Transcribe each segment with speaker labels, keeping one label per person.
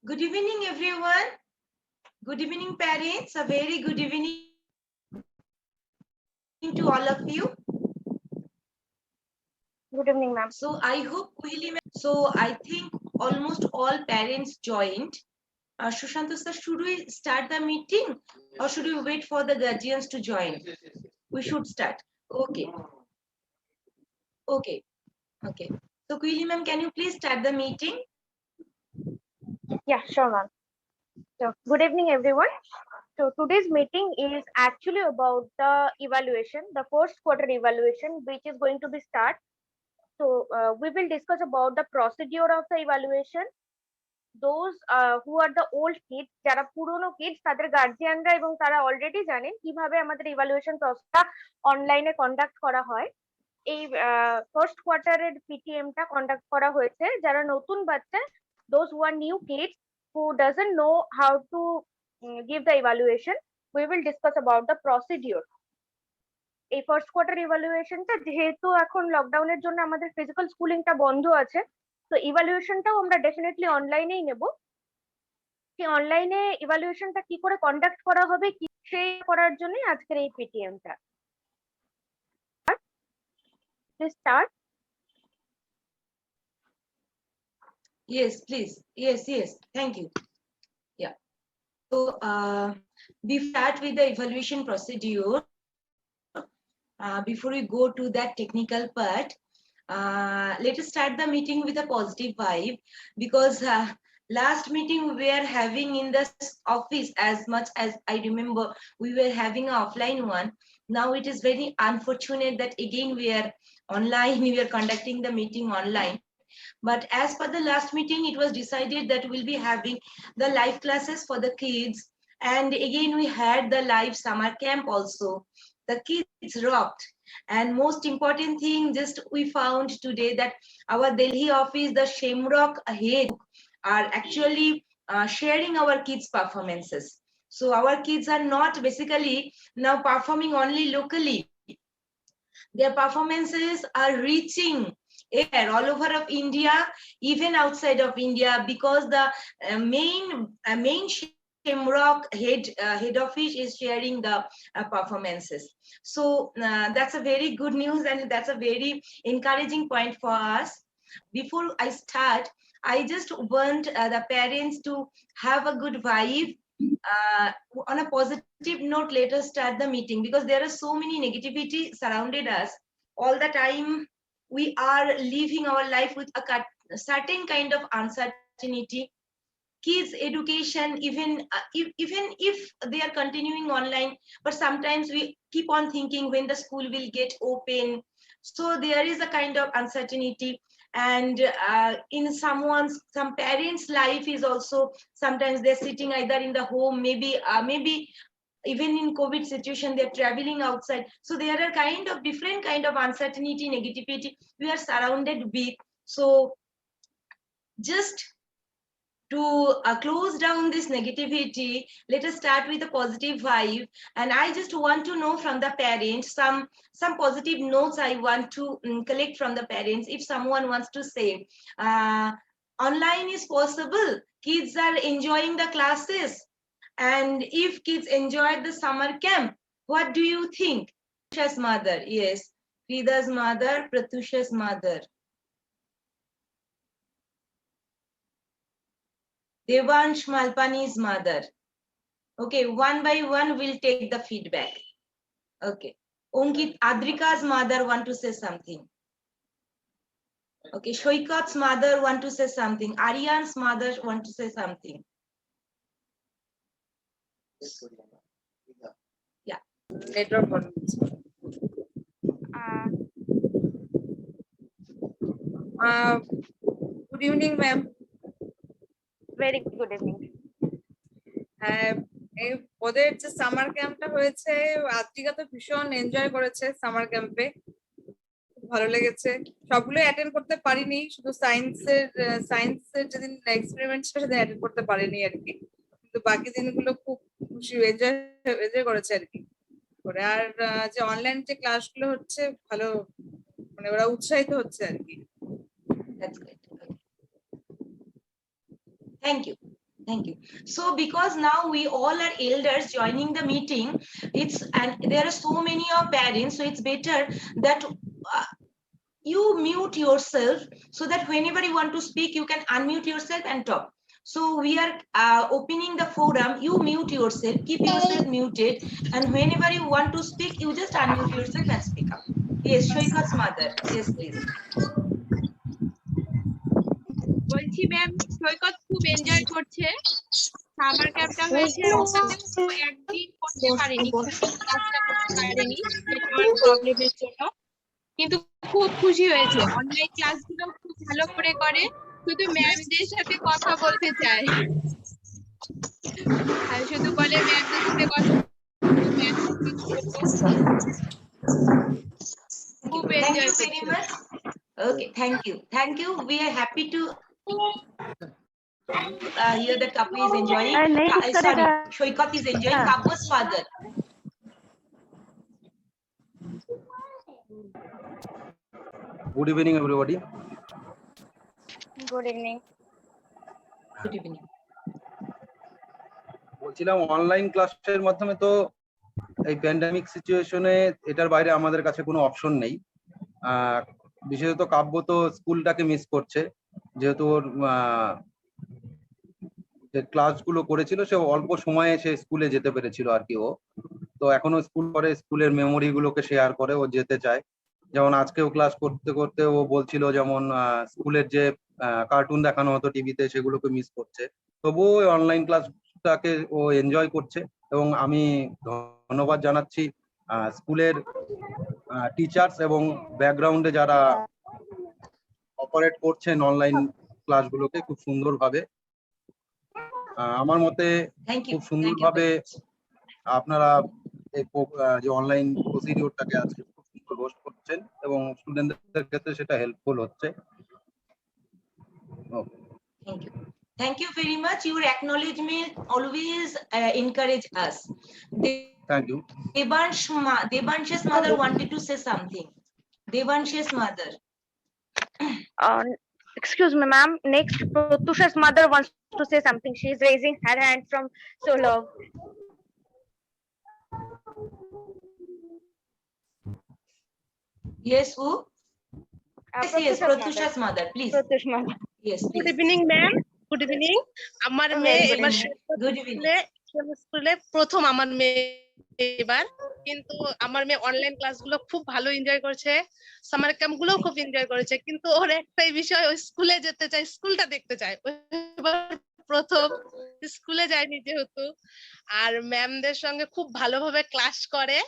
Speaker 1: Good evening, everyone. Good evening, parents. A very good evening to all of you.
Speaker 2: Good evening, ma'am.
Speaker 1: So I hope so I think almost all parents joined. Sushant sir, should we start the meeting or should we wait for the guardians to join? We should start. Okay. Okay. Okay. So Quilly ma'am, can you please start the meeting?
Speaker 2: Yeah, sure, ma'am. So, good evening, everyone. So, today's meeting is actually about the evaluation, the first quarter evaluation, which is going to be start. So, we will discuss about the procedure of the evaluation. Those who are the old kids, যারা পুরনো kids, তাদের গার্জিয়ানরা এবং তারা already জানেন কিভাবে আমাদের evaluation প্রসেসটা অনলাইনে কন্ডাক্ট করা হয়। এই ফার্স্ট কোয়ার্টারের পিটিএমটা কন্ডাক্ট করা হয়েছে যারা নতুন বাচ্চা, those who are new kids who doesn't know how to give the evaluation. We will discuss about the procedure. এই ফার্স্ট কোয়ার্টার ইভালুয়েশনটা যেহেতু এখন লকডাউনের জন্য আমাদের ফিজিক্যাল স্কুলিংটা বন্ধ আছে, তো ইভালুয়েশনটাও আমরা ডেফিনেটলি অনলাইনেই নেব। সেই অনলাইনে ইভালুয়েশনটা কি করে কন্ডাক্ট করা হবে কি সেই করার জন্যই আজকের এই পিটিএমটা। Please start.
Speaker 1: Yes, please. Yes. Thank you. Yeah. So we start with the evaluation procedure. Before we go to that technical part, let us start the meeting with a positive vibe because last meeting we were having in the office, as much as I remember, we were having an offline one. Now it is very unfortunate that again we are online, we are conducting the meeting online. But as per the last meeting, it was decided that we'll be having the live classes for the kids. And again, we had the live summer camp also. The kids rocked. And most important thing, just we found today that our Delhi office, the Shamrock head, are actually sharing our kids' performances. So our kids are not basically now performing only locally. Their performances are reaching air all over of India, even outside of India, because the main Shamrock head office is sharing the performances. So that's a very good news and that's a very encouraging point for us. Before I start, I just want the parents to have a good vibe. On a positive note, let us start the meeting because there are so many negativity surrounded us all the time. We are living our life with a certain kind of uncertainty. Kids education, even if they are continuing online, but sometimes we keep on thinking when the school will get open. So there is a kind of uncertainty. And in some parents life is also, sometimes they're sitting either in the home, maybe even in COVID situation they're traveling outside. So there are kind of different kind of uncertainty, negativity we are surrounded with. So just to close down this negativity, let us start with a positive vibe. And I just want to know from the parents some positive notes I want to collect from the parents. If someone wants to say online is possible, kids are enjoying the classes, and if kids enjoyed the summer camp, what do you think? Pratyusha's mother, yes, Frida's mother, Pratyusha's mother. Devansh Malpani's mother. Okay, one by one we'll take the feedback. Okay. Onkit, Adrika's mother want to say something. Okay, Shoikat's mother want to say something. Aryan's mother want to say something. Yeah.
Speaker 3: Network. Good evening, ma'am.
Speaker 2: Very good evening.
Speaker 3: এই ওদের যে summer ক্যাম্পটা হয়েছে, আদ্রিকা তো ভীষণ enjoy করেছে summer ক্যাম্পে, ভালো লেগেছে। সবগুলো অ্যাটেন্ড করতে পারিনি, শুধু সায়েন্সের যেদিন এক্সপেরিমেন্ট ছিল সেদিন অ্যাটেন্ড করতে পারিনি আর কি, কিন্তু বাকি দিনগুলো খুব খুশি এনজয় করেছে আর কি করে। আর যে অনলাইন যে ক্লাসগুলো হচ্ছে ভালো, মানে ওরা উৎসাহিত হচ্ছে আর কি।
Speaker 1: That's great. Thank you. Thank you. So because now we all are elders joining the meeting, and there are so many of parents, so it's better that you mute yourself so that whenever you want to speak, you can unmute yourself and talk. So we are opening the forum. You mute yourself, keep yourself muted, and whenever you want to speak, you just unmute yourself and speak up. Yes, Shoikat's mother. Yes, please.
Speaker 4: বলছি ma'am সৈকত খুব enjoy করছে summer ক্যাম্পটা হয়েছে ওটাতে ও একদিন করতে পারেনি ক্লাসটা করতে পারেনি নেটওয়ার্ক প্রবলেমের জন্য কিন্তু খুব খুশি হয়েছে অনলাইন ক্লাসগুলো খুব ভালো করে শুধু ম্যামদের সাথে কথা বলতে চায় আর শুধু বলে ম্যামদের সাথে কথা খুব
Speaker 1: Thank
Speaker 4: এনজয়
Speaker 1: you very
Speaker 4: করছে
Speaker 1: much. Okay, thank you. We are happy to hear that Kapu is enjoying. Sorry, Shoikat is enjoying Kapu's father.
Speaker 5: Good evening, everybody.
Speaker 2: Good evening.
Speaker 1: Good evening.
Speaker 5: বলছিলাম অনলাইন ক্লাসের মাধ্যমে তো এই pandemic সিচুয়েশনে এটার বাইরে আমাদের কাছে কোনো অপশন নেই। বিশেষত কাব্য তো স্কুলটাকে মিস করছে, যেহেতু ওর যে ক্লাসগুলো করেছিল সে অল্প সময়ে সে স্কুলে যেতে পেরেছিল আর কি। ও তো এখনো স্কুল করে, স্কুলের মেমোরি গুলোকে শেয়ার করে, ও যেতে চায়। যেমন আজকেও ক্লাস করতে করতে ও বলছিল যেমন স্কুলের যে কার্টুন দেখানো হতো টিভিতে সেগুলোকে মিস করছে, তবুও অনলাইন ক্লাসটাকে ও এনজয় করছে। এবং আমি ধন্যবাদ জানাচ্ছি স্কুলের টিচার্স এবং ব্যাকগ্রাউন্ডে যারা অপারেট করছেন অনলাইন ক্লাসগুলোকে খুব সুন্দরভাবে। আমার মতে খুব সুন্দরভাবে আপনারা এই যে অনলাইন প্রসিডিওরটাকে আজকে খুব সুন্দর হোস্ট করছেন এবং স্টুডেন্টদের ক্ষেত্রে সেটা হেল্পফুল হচ্ছে।
Speaker 1: Thank you very much. Your acknowledgement always encourage us.
Speaker 5: Thank you.
Speaker 1: Devansh's mother wanted to say something. Devansh's mother.
Speaker 2: Excuse me, ma'am. Next, Pratyusha's mother wants to say something. She is raising her hand from so long.
Speaker 1: Yes, who? Yes, Pratyusha's
Speaker 2: mother.
Speaker 1: mother, please.
Speaker 2: Pratyush mother.
Speaker 1: Yes,
Speaker 6: good
Speaker 1: please.
Speaker 6: Evening ma'am, good evening. আমার
Speaker 1: Oh,
Speaker 6: মেয়ে
Speaker 1: very good
Speaker 6: এবার
Speaker 1: evening. Good evening.
Speaker 6: স্কুলে প্রথম, আমার মেয়ে এবার, কিন্তু আমার মেয়ে অনলাইন ক্লাসগুলো খুব ভালো এনজয় করেছে, সামার ক্যাম্প গুলো খুব এনজয় করেছে, কিন্তু ওর একটাই বিষয়, ওই স্কুলে যেতে চায়, স্কুলটা দেখতে চায়। এবার প্রথম স্কুলে যায়নি যেহেতু, আর ম্যামদের সঙ্গে খুব ভালোভাবে ক্লাস করে।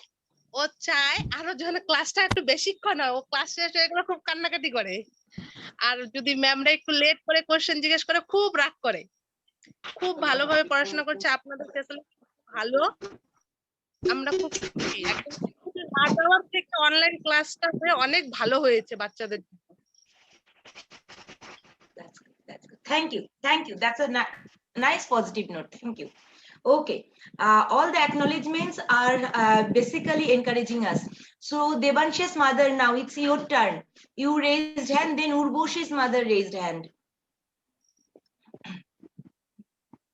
Speaker 6: ও চায় আরো যেন ক্লাসটা একটু বেশিক্ষণ হয়, ও ক্লাস শেষ হয়ে গেলে খুব কান্নাকাটি করে, আর যদি ম্যামরা একটু লেট করে কোশ্চেন জিজ্ঞেস করে খুব রাগ করে। খুব ভালোভাবে পড়াশোনা করছে, আপনাদের ফ্যাসিলিটি ভালো, আমরা খুব খুশি। একদম না যাওয়ার থেকে অনলাইন ক্লাসটা হয়ে অনেক ভালো হয়েছে বাচ্চাদের।
Speaker 1: That's good. Thank you. That's a nice positive note. Thank you. Okay, all the acknowledgements are basically encouraging us. So Devansh's mother, now it's your turn. You raised hand, then Urboshi's mother raised hand.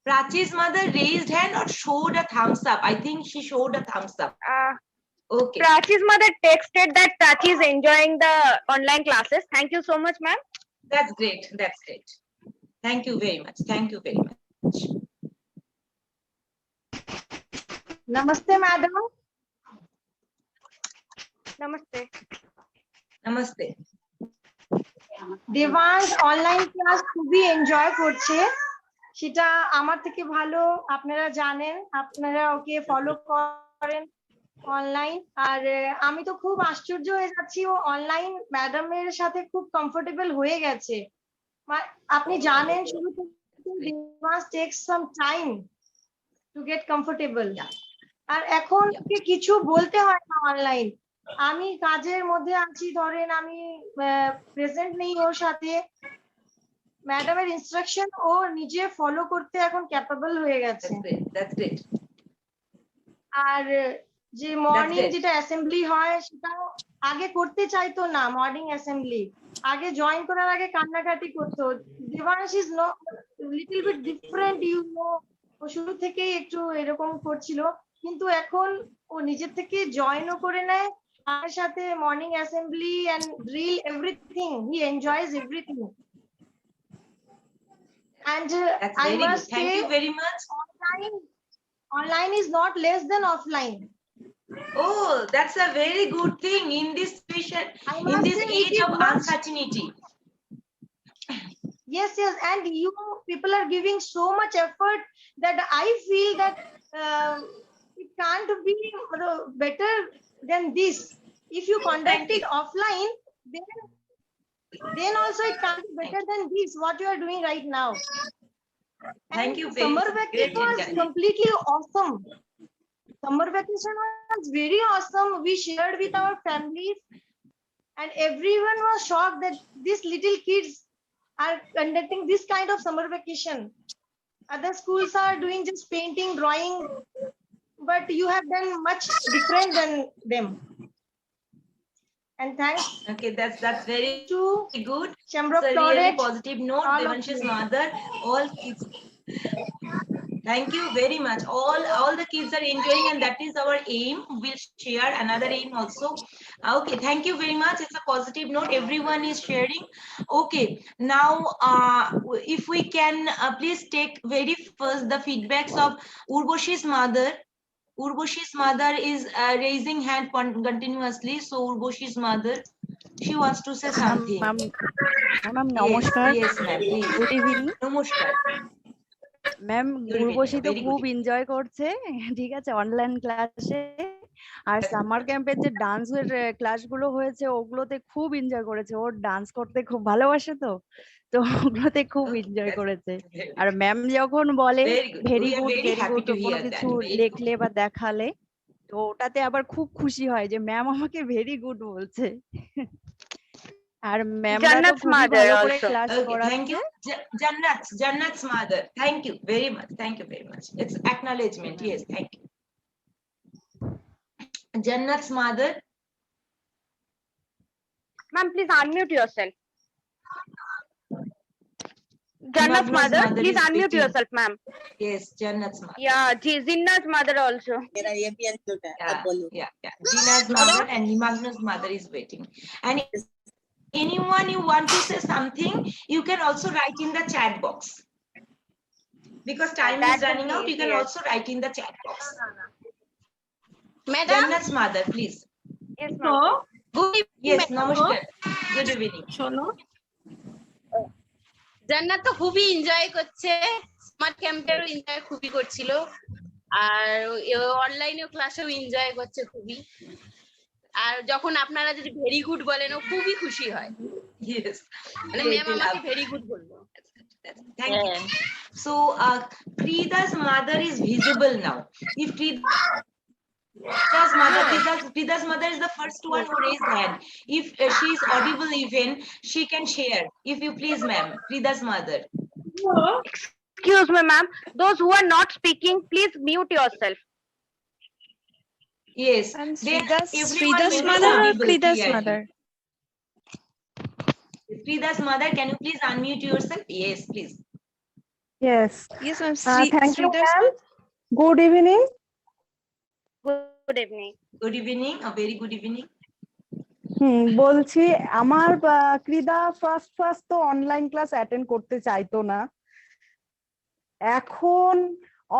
Speaker 1: Prachi's mother raised hand or showed a thumbs up. I think she showed a thumbs up. Okay.
Speaker 2: Prachi's mother texted that Prachi is enjoying the online classes. Thank you so much, ma'am.
Speaker 1: That's great. Thank you very much.
Speaker 7: Namaste, madam.
Speaker 1: Namaste.
Speaker 7: Debansh online class খুবই enjoy করছে, সেটা আমার থেকে ভালো আপনারা জানেন, আপনারা ওকে follow করেন অনলাইন। আর আমি তো খুব আশ্চর্য হয়ে যাচ্ছি, ও অনলাইন ম্যাডামের সাথে খুব কমফোর্টেবল হয়ে গেছে। আপনি জানেন শুরু থেকে Debansh takes some time to get comfortable, আর এখন কিছু বলতে হয় না অনলাইন। আমি কাজের মধ্যে আছি, ধরেন আমি প্রেজেন্ট নেই ওর সাথে, ম্যাডামের ইনস্ট্রাকশন ও নিজে ফলো করতে এখন ক্যাপেবল হয়ে গেছে।
Speaker 1: That's great.
Speaker 7: আর যে মর্নিং যেটা অ্যাসেম্বলি হয় সেটা আগে করতে চাইতো না, মর্নিং অ্যাসেম্বলি আগে জয়েন করার আগে কান্নাকাটি করতো। Debansh is little bit different ও শুরু থেকেই একটু এরকম করছিল, কিন্তু এখন ও নিজের থেকে জয়েনও করে নেয় আমার সাথে। Morning assembly and drill everything, he enjoys everything. And
Speaker 1: That's
Speaker 7: I
Speaker 1: very good.
Speaker 7: must
Speaker 1: Thank
Speaker 7: say,
Speaker 1: you very much.
Speaker 7: online is not less than offline.
Speaker 1: Oh, that's a very good thing in this situation,
Speaker 7: I
Speaker 1: in
Speaker 7: must
Speaker 1: this
Speaker 7: say it
Speaker 1: age
Speaker 7: is
Speaker 1: of
Speaker 7: much.
Speaker 1: uncertainty.
Speaker 7: Yes, and you people are giving so much effort that I feel that it can't be better than this. If you conduct it offline, then also it can't be better than this, what you are doing right now.
Speaker 1: Thank
Speaker 7: And
Speaker 1: you very
Speaker 7: summer
Speaker 1: much.
Speaker 7: vacation
Speaker 1: Great
Speaker 7: was
Speaker 1: encouragement.
Speaker 7: completely awesome. Summer vacation was very awesome. We shared with our families, and everyone was shocked that these little kids are conducting this kind of summer vacation. Other schools are doing just painting, drawing, but you have done much different than them. And thanks
Speaker 1: Okay, that's very
Speaker 7: to
Speaker 1: good.
Speaker 7: Chamber of
Speaker 1: It's a really
Speaker 7: Plaudits,
Speaker 1: positive note.
Speaker 7: all of
Speaker 1: Devanshi's
Speaker 7: you.
Speaker 1: mother, all kids. Thank you very much. All the kids are enjoying, and that is our aim. We'll share another aim also. Okay, thank you very much. It's a positive note. Everyone is sharing. Okay, now if we can please take very first the feedbacks of Urboshi's mother. Urboshi's mother is raising hand continuously. So Urboshi's mother, she wants to say something.
Speaker 8: Ma'am নমস্কার,
Speaker 1: Yes, ma'am. Please.
Speaker 8: Good evening
Speaker 1: Namaskar.
Speaker 8: Ma'am.
Speaker 1: Good
Speaker 8: Urvashi
Speaker 1: evening,
Speaker 8: তো
Speaker 1: very
Speaker 8: খুব
Speaker 1: good
Speaker 8: enjoy করছে, ঠিক আছে, online ক্লাসে। আর summer ক্যাম্পের যে ডান্সের ক্লাসগুলো হয়েছে ওগুলোতে খুব এনজয় করেছে। ওর ডান্স করতে খুব ভালোবাসে, তো ওগুলোতে খুব
Speaker 1: Okay,
Speaker 8: এনজয়
Speaker 1: that's
Speaker 8: করেছে।
Speaker 1: very
Speaker 8: আর ম্যাম যখন বলে
Speaker 1: very good.
Speaker 8: Very
Speaker 1: We are
Speaker 8: good
Speaker 1: very
Speaker 8: very
Speaker 1: happy
Speaker 8: good
Speaker 1: to
Speaker 8: কোনো
Speaker 1: hear
Speaker 8: কিছু
Speaker 1: that. Very good.
Speaker 8: লেখলে বা দেখালে, তো ওটাতে আবার খুব খুশি হয় যে ম্যাম আমাকে ভেরি গুড বলছে। আর ম্যামরা তো
Speaker 2: Jannat's
Speaker 8: খুবই
Speaker 2: mother
Speaker 8: ভালো করে
Speaker 2: also.
Speaker 8: ক্লাস
Speaker 1: Okay, thank
Speaker 8: করাচ্ছে।
Speaker 1: you. Jannat's mother. Thank you very much. Thank you very much. It's acknowledgement. Yes, thank you. Jannat's mother.
Speaker 2: Ma'am, please unmute yourself. Jannat's
Speaker 1: Magna's
Speaker 2: mother,
Speaker 1: mother
Speaker 2: please
Speaker 1: is
Speaker 2: unmute
Speaker 1: waiting.
Speaker 2: yourself, ma'am.
Speaker 1: Yes, Jannat's mother.
Speaker 2: Yeah, Zinna's mother also.
Speaker 1: Yeah. Dina's mother and Magna's mother is waiting. And anyone you want to say something, you can also write in the chat box. Because time
Speaker 2: That
Speaker 1: is
Speaker 2: will
Speaker 1: running
Speaker 2: be
Speaker 1: out, you can
Speaker 2: easier.
Speaker 1: also write in the chat box.
Speaker 4: Madam
Speaker 1: Jannat's mother, please.
Speaker 2: Yes, ma'am.
Speaker 4: Good
Speaker 1: Yes, namaskar. Good evening.
Speaker 4: শোনো, জান্নাত তো খুবই enjoy করছে, smart ক্যাম্পেরও enjoy খুবই করছিল, আর অনলাইনেও ক্লাসেও enjoy করছে খুবই। আর যখন আপনারা যদি ভেরি গুড বলেন ও খুবই খুশি হয়,
Speaker 1: Yes.
Speaker 4: মানে
Speaker 1: They
Speaker 4: ম্যাম
Speaker 1: will
Speaker 4: আমাকে
Speaker 1: have-
Speaker 4: ভেরি গুড বলবো।
Speaker 1: Thank you. So, Prida's mother is visible now. If Prida's mother is the first one who raised hand. If she is audible even, she can share. If you please, ma'am, Prida's mother.
Speaker 2: Excuse me, ma'am. Those who are not speaking, please mute yourself.
Speaker 1: Yes.
Speaker 9: And
Speaker 1: Then everyone
Speaker 9: Frida's
Speaker 1: will be
Speaker 9: mother or
Speaker 1: audible
Speaker 9: Frida's
Speaker 1: clearly.
Speaker 9: mother?
Speaker 1: Prida's mother, can you please unmute yourself? Yes, please.
Speaker 10: Yes.
Speaker 9: Yes, ma'am.
Speaker 10: Thank you,
Speaker 9: Frida's
Speaker 10: ma'am. Good evening.
Speaker 2: Good evening.
Speaker 1: Good evening. A very good evening.
Speaker 10: বলছি আমার ক্রীড়া first তো online class attend করতে চাইতো না। এখন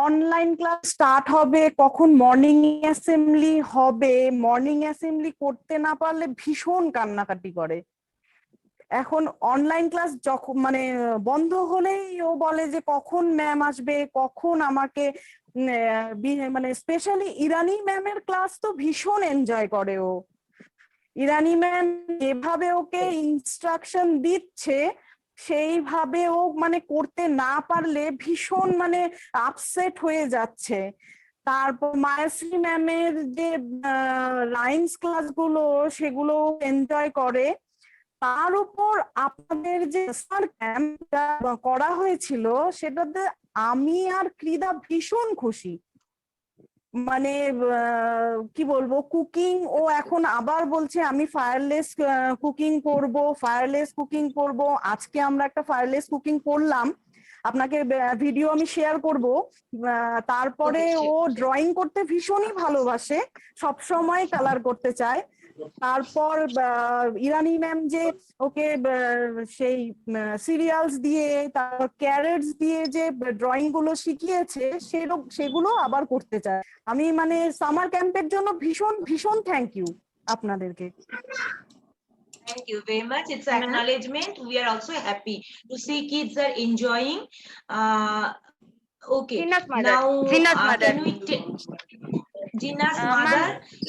Speaker 10: online class start হবে, কখন মর্নিং অ্যাসেম্বলি হবে, মর্নিং অ্যাসেম্বলি করতে না পারলে ভীষণ কান্নাকাটি করে। এখন অনলাইন ক্লাস যখন মানে বন্ধ হলেই ও বলে যে কখন ম্যাম আসবে, কখন আমাকে মানে স্পেশালি ইরানি ম্যামের ক্লাস তো ভীষণ এনজয় করে ও। ইরানি ম্যাম যেভাবে ওকে ইনস্ট্রাকশন দিচ্ছে সেইভাবে ও মানে করতে না পারলে ভীষণ মানে আপসেট হয়ে যাচ্ছে। তারপর মায়াশ্রী ম্যামের যে লাইন্স ক্লাসগুলো সেগুলো এনজয় করে। তার উপর আপনাদের যে সামার ক্যাম্পটা করা হয়েছিল সেটাতে আমি আর ক্রীড়া ভীষণ খুশি। মানে কি বলবো, কুকিং ও এখন আবার বলছে আমি ফায়ারলেস কুকিং করব। আজকে আমরা একটা ফায়ারলেস কুকিং করলাম। আপনাকে ভিডিও আমি শেয়ার করব। তারপরে
Speaker 1: Okay,
Speaker 10: ও
Speaker 1: sure.
Speaker 10: ড্রয়িং করতে ভীষণই ভালোবাসে, সব সময় কালার করতে চায়। তারপর ইরানি ম্যাম যে ওকে সেই সিরিয়ালস দিয়ে তারপর ক্যারেটস দিয়ে যে ড্রয়িং গুলো শিখিয়েছে সেগুলো আবার করতে চায়। আমি মানে সামার ক্যাম্পের জন্য ভীষণ ভীষণ থ্যাংক ইউ আপনাদেরকে।
Speaker 1: Thank you very much. It's an acknowledgement. We are also happy to see kids are enjoying. Okay.
Speaker 2: Zina's mother.
Speaker 1: Now,
Speaker 2: Zina's mother.
Speaker 1: can we take Gina's
Speaker 2: Ma'am,
Speaker 1: mother?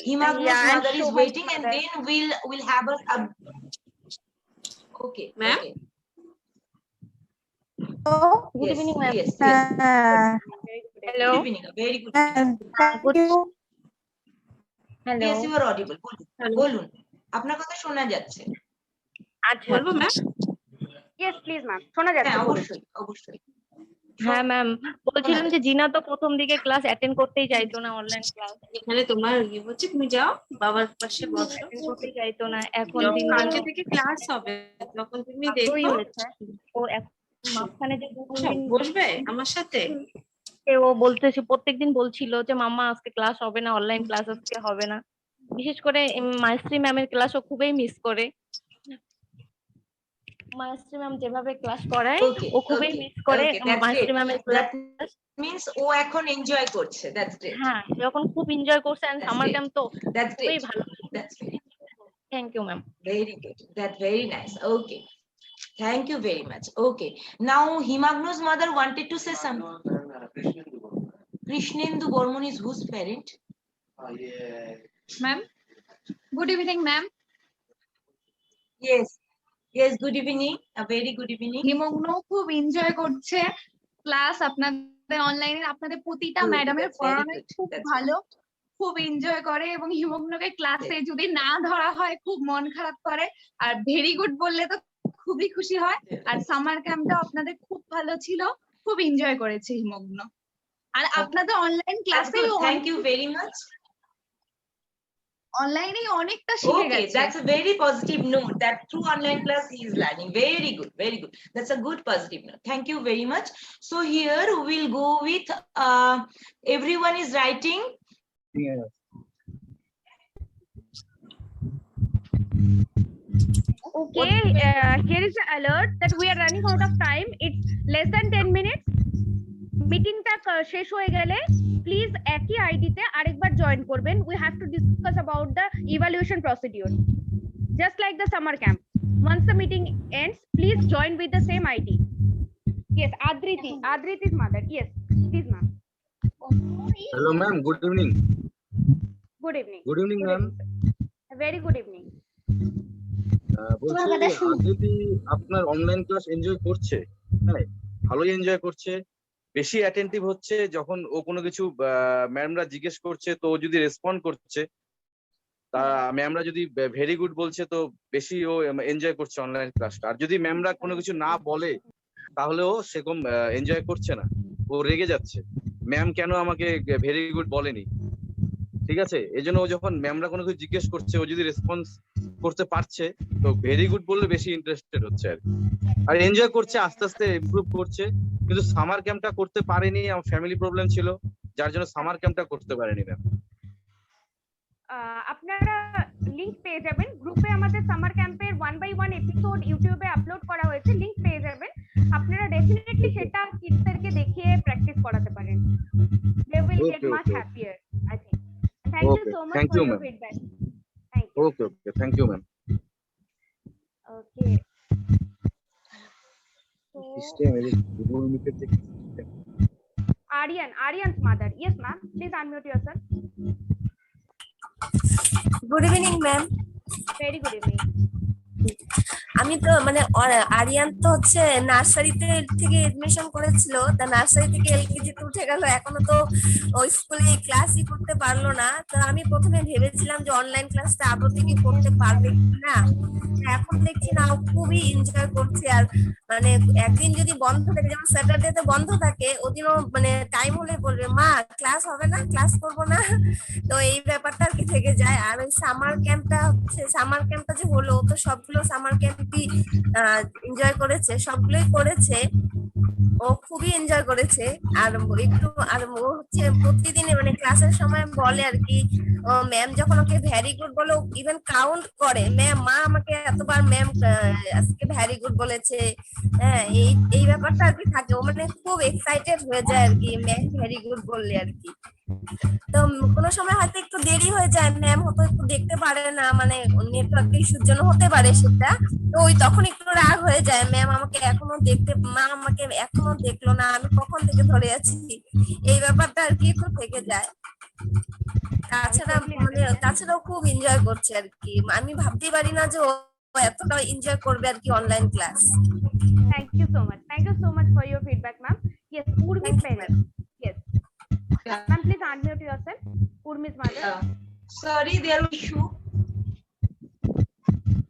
Speaker 1: Himagnu's
Speaker 2: yeah, and
Speaker 1: mother is
Speaker 2: Shobha's
Speaker 1: waiting, and
Speaker 2: mother.
Speaker 1: then we'll have a. Okay.
Speaker 4: Ma'am?
Speaker 1: Okay.
Speaker 2: Good
Speaker 1: Yes,
Speaker 2: evening, ma'am.
Speaker 1: yes, yes.
Speaker 2: Hello.
Speaker 1: Good evening. Very good evening.
Speaker 2: Hello.
Speaker 1: Yes, you are audible. বলুন আপনার কথা শোনা যাচ্ছে।
Speaker 2: আচ্ছা
Speaker 4: বলবো ma'am?
Speaker 2: Yes please ma'am, শোনা যাচ্ছে।
Speaker 1: হ্যাঁ,
Speaker 2: বলুন।
Speaker 1: অবশ্যই অবশ্যই।
Speaker 9: হ্যাঁ ম্যাম, বলছিলাম যে জিনা তো প্রথম দিকে ক্লাস অ্যাটেন্ড করতেই চাইতো না, অনলাইন ক্লাস
Speaker 4: এখানে তোমার ইয়ে হচ্ছে, তুমি যাও বাবার পাশে বসো।
Speaker 9: অ্যাটেন্ড করতেই চাইতো না। এখন
Speaker 4: যখন
Speaker 9: দিন
Speaker 4: কালকে থেকে ক্লাস হবে তখন তুমি
Speaker 9: আগ্রহী
Speaker 4: দেখো।
Speaker 9: হয়েছে। ও এখন মাঝখানে যে দুদিন
Speaker 4: বসবে আমার সাথে।
Speaker 9: ও বলতেছে, প্রত্যেকদিন বলছিল যে মাম্মা আজকে ক্লাস হবে না, অনলাইন ক্লাস আজকে হবে না। বিশেষ করে মায়াশ্রী ম্যামের ক্লাসও খুবই মিস করে। মায়াশ্রী ম্যাম যেভাবে ক্লাস করায়
Speaker 1: Okay,
Speaker 9: ও খুবই
Speaker 1: okay,
Speaker 9: মিস করে
Speaker 1: okay, that's
Speaker 9: মায়াশ্রী
Speaker 1: great.
Speaker 9: ম্যামের ক্লাস।
Speaker 1: That means ও এখন এনজয় করছে। That's great.
Speaker 9: হ্যাঁ, যখন খুব এনজয় করছে, and
Speaker 1: That's
Speaker 9: summer
Speaker 1: great.
Speaker 9: Camp তো
Speaker 1: That's
Speaker 9: খুবই
Speaker 1: great.
Speaker 9: ভালো।
Speaker 1: That's great.
Speaker 9: Thank you ma'am.
Speaker 1: Very good. That's very nice. Okay. Thank you very much. Okay. Now Himagnu's mother wanted to say something. Krishnendu Bormon is whose parent?
Speaker 11: Ma'am, good evening, ma'am.
Speaker 1: Yes. Yes, good evening. A very good evening.
Speaker 11: হিমগ্ন খুব enjoy করছে class আপনাদের অনলাইনে। আপনাদের প্রতিটা
Speaker 1: Good,
Speaker 11: ম্যাডামের
Speaker 1: that's very
Speaker 11: পড়ানো
Speaker 1: good,
Speaker 11: খুব
Speaker 1: that's
Speaker 11: ভালো, খুব এনজয় করে এবং হিমগ্নকে ক্লাসে যদি না ধরা হয় খুব মন খারাপ করে, আর ভেরি গুড বললে তো খুবই খুশি হয়। আর সামার ক্যাম্পটা আপনাদের খুব ভালো ছিল, খুব এনজয় করেছে হিমগ্ন। আর আপনাদের অনলাইন
Speaker 1: That's
Speaker 11: ক্লাসে
Speaker 1: good. Thank you very much.
Speaker 11: অনলাইনে অনেকটা শিখে
Speaker 1: Okay,
Speaker 11: গেছে।
Speaker 1: that's a very positive note that through online class he is learning. Very good, very good. That's a good positive note. Thank you very much. So here we'll go with everyone is writing.
Speaker 2: Okay, here is an alert that we are running out of time. It's less than 10 minutes. মিটিংটা শেষ হয়ে গেলে please একই আইডিতে আরেকবার join করবেন। We have to discuss about the evaluation procedure. Just like the summer camp. Once the meeting ends, please join with the same ID. Yes, Adriti's mother. Yes, please ma'am.
Speaker 12: Hello ma'am, good evening.
Speaker 2: Good evening.
Speaker 12: Good evening
Speaker 2: Good
Speaker 12: ma'am.
Speaker 2: evening. Very good evening.
Speaker 12: বলছি আদিতি আপনার online class enjoy করছে? হ্যাঁ, ভালোই enjoy করছে, বেশি attentive হচ্ছে। যখন ও কোনো কিছু ম্যামরা জিজ্ঞেস করছে তো ও যদি রেসপন্ড করছে, তা ম্যামরা যদি ভেরি গুড বলছে তো বেশি ও এনজয় করছে অনলাইন ক্লাসটা। আর যদি ম্যামরা কোনো কিছু না বলে তাহলে ও সেরকম এনজয় করছে না, ও রেগে যাচ্ছে, ম্যাম কেন আমাকে ভেরি গুড বলেনি। ঠিক আছে, এই জন্য ও যখন ম্যামরা কোনো কিছু জিজ্ঞেস করছে ও যদি রেসপন্স করতে পারছে তো ভেরি গুড বললে বেশি ইন্টারেস্টেড হচ্ছে আর এনজয় করছে, আস্তে আস্তে ইমপ্রুভ করছে। কিন্তু সামার ক্যাম্পটা করতে পারেনি, আমার ফ্যামিলি প্রবলেম ছিল যার জন্য সামার ক্যাম্পটা করতে পারেনি ম্যাম।
Speaker 2: আপনারা লিংক পেয়ে যাবেন গ্রুপে। আমাদের সামার ক্যাম্পের 1 by 1 এপিসোড ইউটিউবে আপলোড করা হয়েছে, লিংক পেয়ে যাবেন। আপনারা ডেফিনেটলি সেটা কিডসদেরকে দেখিয়ে প্র্যাকটিস করাতে পারেন। They will get much happier, I think. Thank you so much
Speaker 12: Thank
Speaker 2: for
Speaker 12: you,
Speaker 2: your
Speaker 12: ma'am.
Speaker 2: feedback. Thank you.
Speaker 12: Okay, thank you ma'am.
Speaker 2: Okay. Aryan's mother. Yes, ma'am. Please unmute yourself.
Speaker 13: Good evening ma'am.
Speaker 2: Very good evening.
Speaker 13: আমি তো মানে আরিয়ান তো হচ্ছে নার্সারিতে থেকে admission করেছিল, তা nursery থেকে এলকেজি তে উঠে গেল, এখনো তো ওই স্কুলে ক্লাসই করতে পারলো না। তো আমি প্রথমে ভেবেছিলাম যে অনলাইন ক্লাসটা আদৌ থেকে করতে পারবে না, এখন দেখছি না ও খুবই এনজয় করছে। আর মানে একদিন যদি বন্ধ থাকে, যেমন স্যাটারডে তে বন্ধ থাকে, ওদিনও মানে টাইম হলে বলবে মা ক্লাস হবে না, ক্লাস করবো না। তো এই ব্যাপারটা আর কি থেকে যায়। আর ওই সামার ক্যাম্পটা যে হলো, তো সবগুলো সামার ক্যাম্পই এনজয় করেছে, সবগুলোই করেছে। ও খুবই এনজয় করেছে। আর ও হচ্ছে প্রতিদিন মানে ক্লাসের সময় বলে আর কি, ম্যাম যখন ওকে ভ্যারি গুড বলে ইভেন কাউন্ট করে, মা আমাকে এতবার ম্যাম আজকে ভ্যারি গুড বলেছে। হ্যাঁ, এই ব্যাপারটা আর কি থাকে, ও মানে খুব এক্সাইটেড হয়ে যায় আর কি ম্যাম ভ্যারি গুড বললে আর কি। তো কোনো সময় হয়তো একটু দেরি হয়ে যায়, ম্যাম হয়তো একটু দেখতে পারে না, মানে নেটওয়ার্ক ইস্যুর জন্য হতে পারে সেটা। তো ওই তখন একটু রাগ হয়ে যায়, মা আমাকে এখনো দেখলো না, আমি কখন থেকে ধরে আছি, এই ব্যাপারটা আর কি একটু থেকে যায়। তাছাড়াও খুব এনজয় করছে আর কি, আমি ভাবতেই পারি না যে ও এতটা এনজয় করবে আর কি online class.
Speaker 2: Thank you so much. Thank you so much for your feedback, ma'am. Yes, Urmi's parent. Yes. Ma'am, please unmute yourself. Urmi's mother.
Speaker 1: Sorry, there was issue.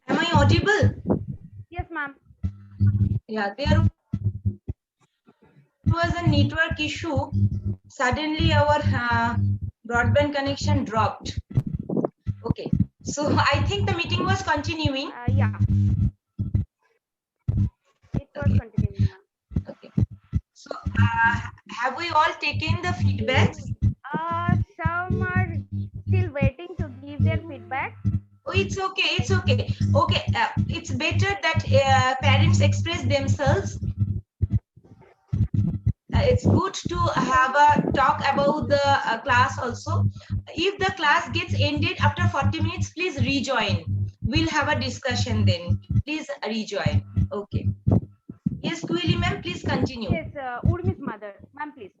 Speaker 1: Am I audible?
Speaker 2: Yes, ma'am.
Speaker 1: Yeah, there was a network issue. Suddenly our broadband connection dropped. Okay, so I think the meeting was continuing.
Speaker 2: Yeah. It was continuing, ma'am.
Speaker 1: Okay. So have we all taken the feedbacks?
Speaker 2: Some are still waiting to give their feedback.
Speaker 1: Oh, it's okay. It's okay. Okay, it's better that parents express themselves. It's good to have a talk about the class also. If the class gets ended after 40 minutes, please rejoin. We'll have a discussion then. Please rejoin. Okay. Yes, Kuili ma'am, please continue.
Speaker 2: Yes, Urmi's mother. Ma'am, please.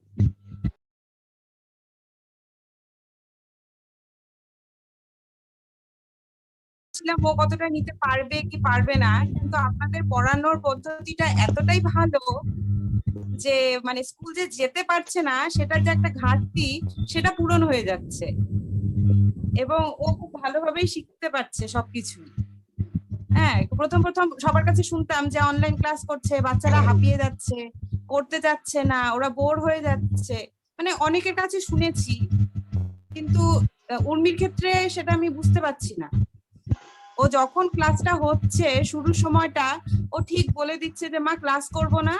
Speaker 3: ছিলাম ও কতটা নিতে পারবে কি পারবে না, কিন্তু আপনাদের পড়ানোর পদ্ধতিটা এতটাই ভালো যে মানে স্কুল যে যেতে পারছে না সেটার যে একটা ঘাটতি সেটা পূরণ হয়ে যাচ্ছে, এবং ও খুব ভালোভাবেই শিখতে পারছে সবকিছু। হ্যাঁ, প্রথম সবার কাছে শুনতাম যে অনলাইন ক্লাস করছে, বাচ্চারা হাঁপিয়ে যাচ্ছে, করতে যাচ্ছে না, ওরা বোর হয়ে যাচ্ছে, মানে অনেকের কাছে শুনেছি, কিন্তু উর্মির ক্ষেত্রে সেটা আমি বুঝতে পারছি না। ও যখন ক্লাসটা হচ্ছে শুরুর সময়টা ও ঠিক বলে দিচ্ছে যে মা ক্লাস করব না,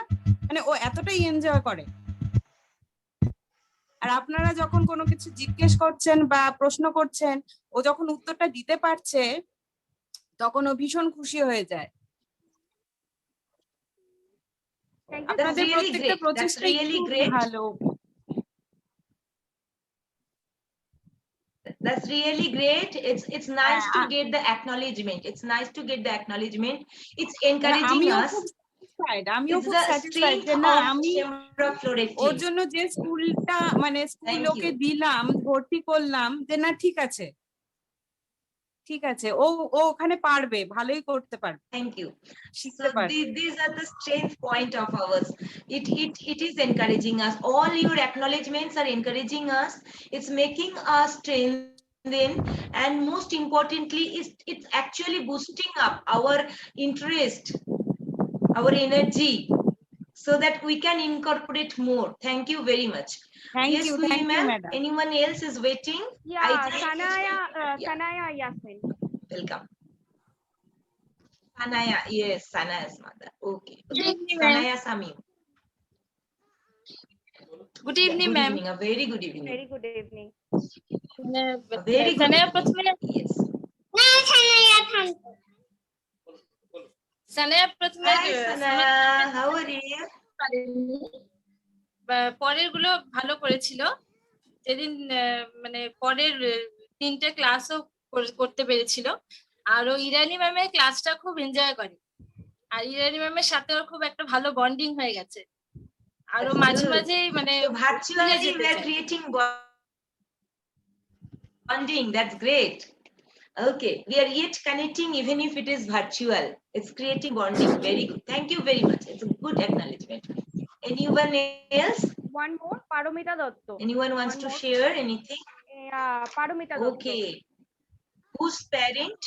Speaker 3: মানে ও এতটাই এনজয় করে। আর আপনারা যখন কোনো কিছু জিজ্ঞেস করছেন বা প্রশ্ন করছেন, ও যখন উত্তরটা দিতে পারছে তখন ও ভীষণ খুশি হয়ে যায়। আপনাদের প্রত্যেকটা প্রচেষ্টাই ভালো।
Speaker 1: That's really great. It's nice to get the acknowledgement. It's nice to get the acknowledgement. It's encouraging us.
Speaker 3: আমিও খুব স্যাটিসফাইড যে না আমি ওর জন্য যে স্কুলটা মানে স্কুল ওকে দিলাম, ভর্তি করলাম, যে না ঠিক আছে ও ওখানে পারবে, ভালোই করতে পারবে।
Speaker 1: Thank you. So these are the strength point of ours. It is encouraging us. All your acknowledgements are encouraging us. It's making us strengthen, and most importantly, it's actually boosting up our interest, our energy, so that we can incorporate more. Thank you very much.
Speaker 3: Thank
Speaker 1: you,
Speaker 3: madam.
Speaker 1: Anyone else is waiting?
Speaker 2: Yeah, Sanaya Yasmin.
Speaker 1: Welcome. Sanaya, yes, Sanaya's mother. Okay.
Speaker 4: Good evening,
Speaker 1: Sanaya Samim.
Speaker 4: Good evening, ma'am.
Speaker 1: A very good evening.
Speaker 2: Very good evening.
Speaker 1: Very good.
Speaker 4: Sanaya, প্রথমে
Speaker 1: Yes.
Speaker 4: Sanaya, প্রথমে
Speaker 1: Hi, Sanaya. How are you?
Speaker 4: পরের গুলো ভালো করেছিল, যেদিন মানে পরের 3টে ক্লাসও করতে পেরেছিল। আর ও ইরানি ম্যামের ক্লাসটা খুব এনজয় করে, আর ইরানি ম্যামের সাথে ওর খুব একটা ভালো বন্ডিং হয়ে গেছে। আর ও মাঝে মাঝে মানে
Speaker 1: virtually we are creating bonding. That's great. Okay, we are yet connecting even if it is virtual. It's creating bonding. Very good. Thank you very much. It's a good acknowledgement. Anyone else?
Speaker 2: One more, Paromita Dotto.
Speaker 1: Anyone wants to share anything?
Speaker 2: Yeah, Paromita Dotto.
Speaker 1: Okay. Whose parent?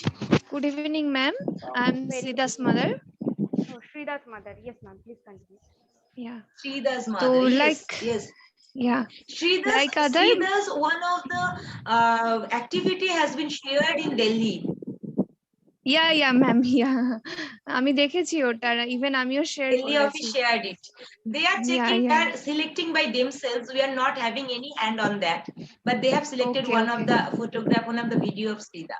Speaker 14: Good evening, ma'am. I'm Srida's mother.
Speaker 2: Oh, Srida's mother. Yes, ma'am. Please continue.
Speaker 14: Yeah.
Speaker 1: Srida's mother.
Speaker 14: So,
Speaker 1: Yes. Yes.
Speaker 14: Yeah.
Speaker 1: Srida's one of the activity has been shared in Delhi.
Speaker 14: yeah, ma'am. Yeah. আমি দেখেছি ওটা, even আমিও share
Speaker 1: Delhi
Speaker 14: করেছি।
Speaker 1: office shared it. They are
Speaker 14: Yeah,
Speaker 1: checking, they
Speaker 14: yeah.
Speaker 1: are selecting by themselves. We are not having any hand on that, but they have selected
Speaker 14: Okay,
Speaker 1: one of
Speaker 14: okay.
Speaker 1: the photograph, one of the video of Srida.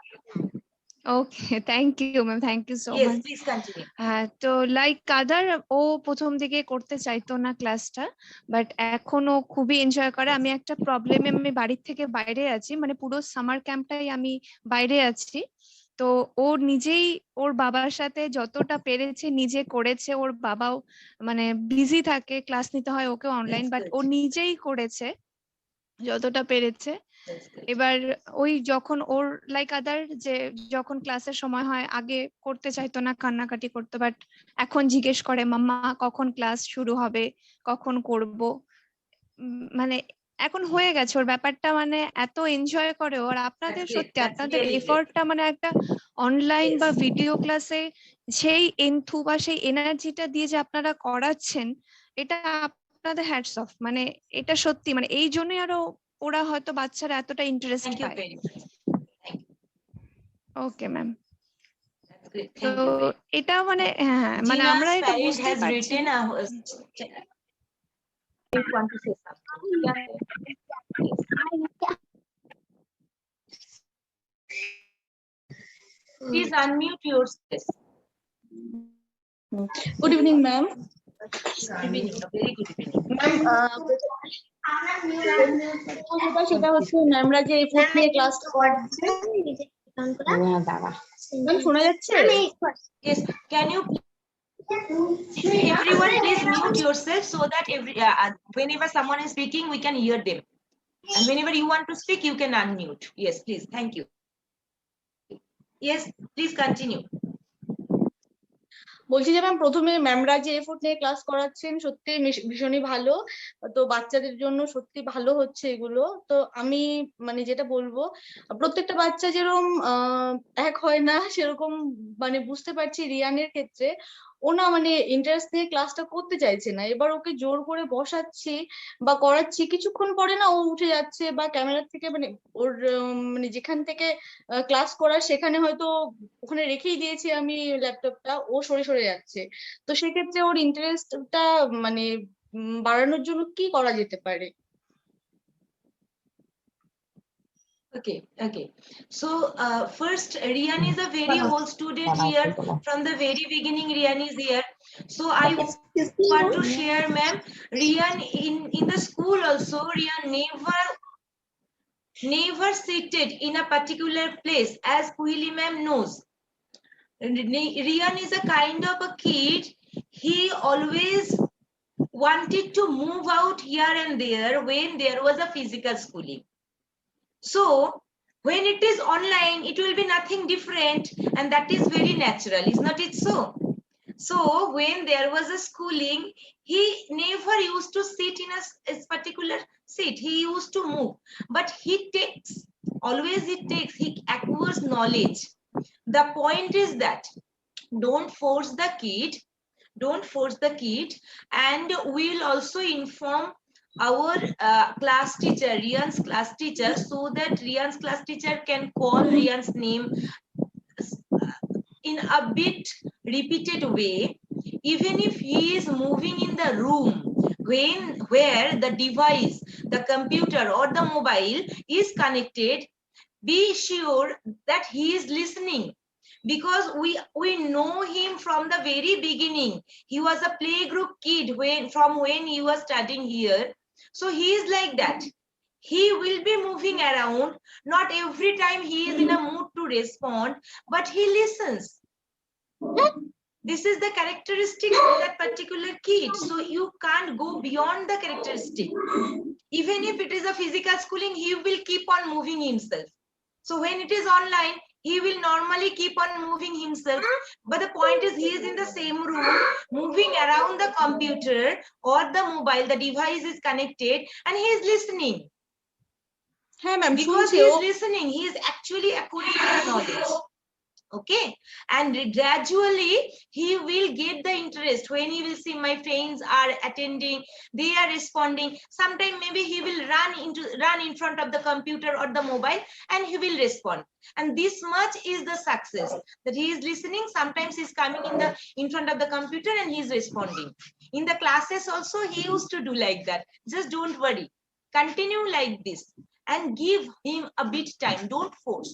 Speaker 14: Okay, thank you, ma'am. Thank you so
Speaker 1: Yes,
Speaker 14: much.
Speaker 1: please continue.
Speaker 14: হ্যাঁ, তো like কাদার ও প্রথম দিকে করতে চাইতো না ক্লাসটা, but এখন ও খুবই এনজয় করে। আমি একটা প্রবলেমে আমি বাড়ির থেকে বাইরে আছি, মানে পুরো সামার ক্যাম্পটাই আমি বাইরে আছি। তো ও নিজেই ওর বাবার সাথে যতটা পেরেছে নিজে করেছে। ওর বাবাও মানে বিজি থাকে, ক্লাস নিতে হয় ওকে অনলাইন, বাট ও নিজেই করেছে যতটা পেরেছে। এবার ওই যখন ওর লাইক আদার যে যখন ক্লাসের সময় হয় আগে করতে চাইতো না, কান্নাকাটি করতো, বাট এখন জিজ্ঞেস করে মাম্মা কখন ক্লাস শুরু হবে, কখন করব। মানে এখন হয়ে গেছে ওর ব্যাপারটা, মানে এত এনজয় করে ওর। আপনাদের
Speaker 1: That's great.
Speaker 14: সত্যি
Speaker 1: That's
Speaker 14: আপনাদের
Speaker 1: really great.
Speaker 14: এফর্টটা, মানে একটা অনলাইন
Speaker 1: Yes.
Speaker 14: বা ভিডিও ক্লাসে সেই এনথু বা সেই এনার্জিটা দিয়ে যে আপনারা করাচ্ছেন, এটা আপনাদের হ্যাটস অফ। মানে এটা সত্যি, মানে এই জন্যই আরো ওরা হয়তো বাচ্চারা এতটা ইন্টারেস্ট
Speaker 1: Thank you
Speaker 14: পায়।
Speaker 1: very much. Thank you.
Speaker 14: Okay ma'am.
Speaker 1: That's great.
Speaker 14: তো
Speaker 1: Thank you very much.
Speaker 14: এটা মানে হ্যাঁ, মানে আমরা
Speaker 1: Gina's
Speaker 14: এটা
Speaker 1: parent
Speaker 14: বুঝতে
Speaker 1: has
Speaker 14: পারছি।
Speaker 1: written I want to say something. Yeah. Please unmute yourself.
Speaker 15: Good evening, ma'am.
Speaker 1: Good evening. Very good evening.
Speaker 15: Ma'am, সেটা হচ্ছে ম্যামরা যে এফোর্ট নিয়ে ক্লাসটা করছে। ম্যাম শোনা যাচ্ছে?
Speaker 1: Yes. Can you everyone please mute yourself so that whenever someone is speaking, we can hear them. And whenever you want to speak, you can unmute. Yes, please. Thank you. Yes, please continue.
Speaker 15: বলছি যে ma'am প্রথমে ম্যামরা যে effort নিয়ে class করাচ্ছেন সত্যি ভীষণই ভালো। তো বাচ্চাদের জন্য সত্যি ভালো হচ্ছে এগুলো। তো আমি মানে যেটা বলবো, প্রত্যেকটা বাচ্চা যেরকম এক হয় না, সেরকম মানে বুঝতে পারছি রিয়ানের ক্ষেত্রে ও না মানে ইন্টারেস্ট নিয়ে ক্লাসটা করতে চাইছে না। এবার ওকে জোর করে বসাচ্ছি বা করাচ্ছি, কিছুক্ষণ পরে না ও উঠে যাচ্ছে, বা ক্যামেরা থেকে মানে ওর মানে যেখান থেকে ক্লাস করার সেখানে হয়তো ওখানে রেখেই দিয়েছি আমি ল্যাপটপটা, ও সরে সরে যাচ্ছে। তো সেক্ষেত্রে ওর ইন্টারেস্টটা মানে বাড়ানোর জন্য কি করা যেতে পারে?
Speaker 1: Okay. So first, Rian is a very old student here. From the very beginning, Rian is here. So I want to share, ma'am, Rian in the school also, Rian never seated in a particular place, as Kuhili ma'am knows. Rian is a kind of a kid. He always wanted to move out here and there when there was a physical schooling. So when it is online, it will be nothing different, and that is very natural, is not it so? So when there was a schooling, he never used to sit in a particular seat. He used to move, but he acquires knowledge. The point is that don't force the kid, and we'll also inform our class teacher, Rian's class teacher, so that Rian's class teacher can call Rian's name in a bit repeated way, even if he is moving in the room where the device, the computer or the mobile is connected. Be sure that he is listening, because we know him from the very beginning. He was a playgroup kid from when he was studying here. So he is like that. He will be moving around. Not every time he is in a mood to respond, but he listens. This is the characteristic of that particular kid. So you can't go beyond the characteristic. Even if it is a physical schooling, he will keep on moving himself. So when it is online, he will normally keep on moving himself. But the point is, he is in the same room, moving around the computer or the mobile, the device is connected, and he is listening.
Speaker 15: হ্যাঁ ma'am,
Speaker 1: Because he is listening, he is actually acquiring knowledge. Okay, and gradually he will get the interest when he will see my friends are attending, they are responding. Sometime maybe he will run in front of the computer or the mobile and he will respond. And this much is the success, that he is listening. Sometimes he's coming in front of the computer and he's responding. In the classes also he used to do like that. Just don't worry, continue like this and give him a bit time, don't force.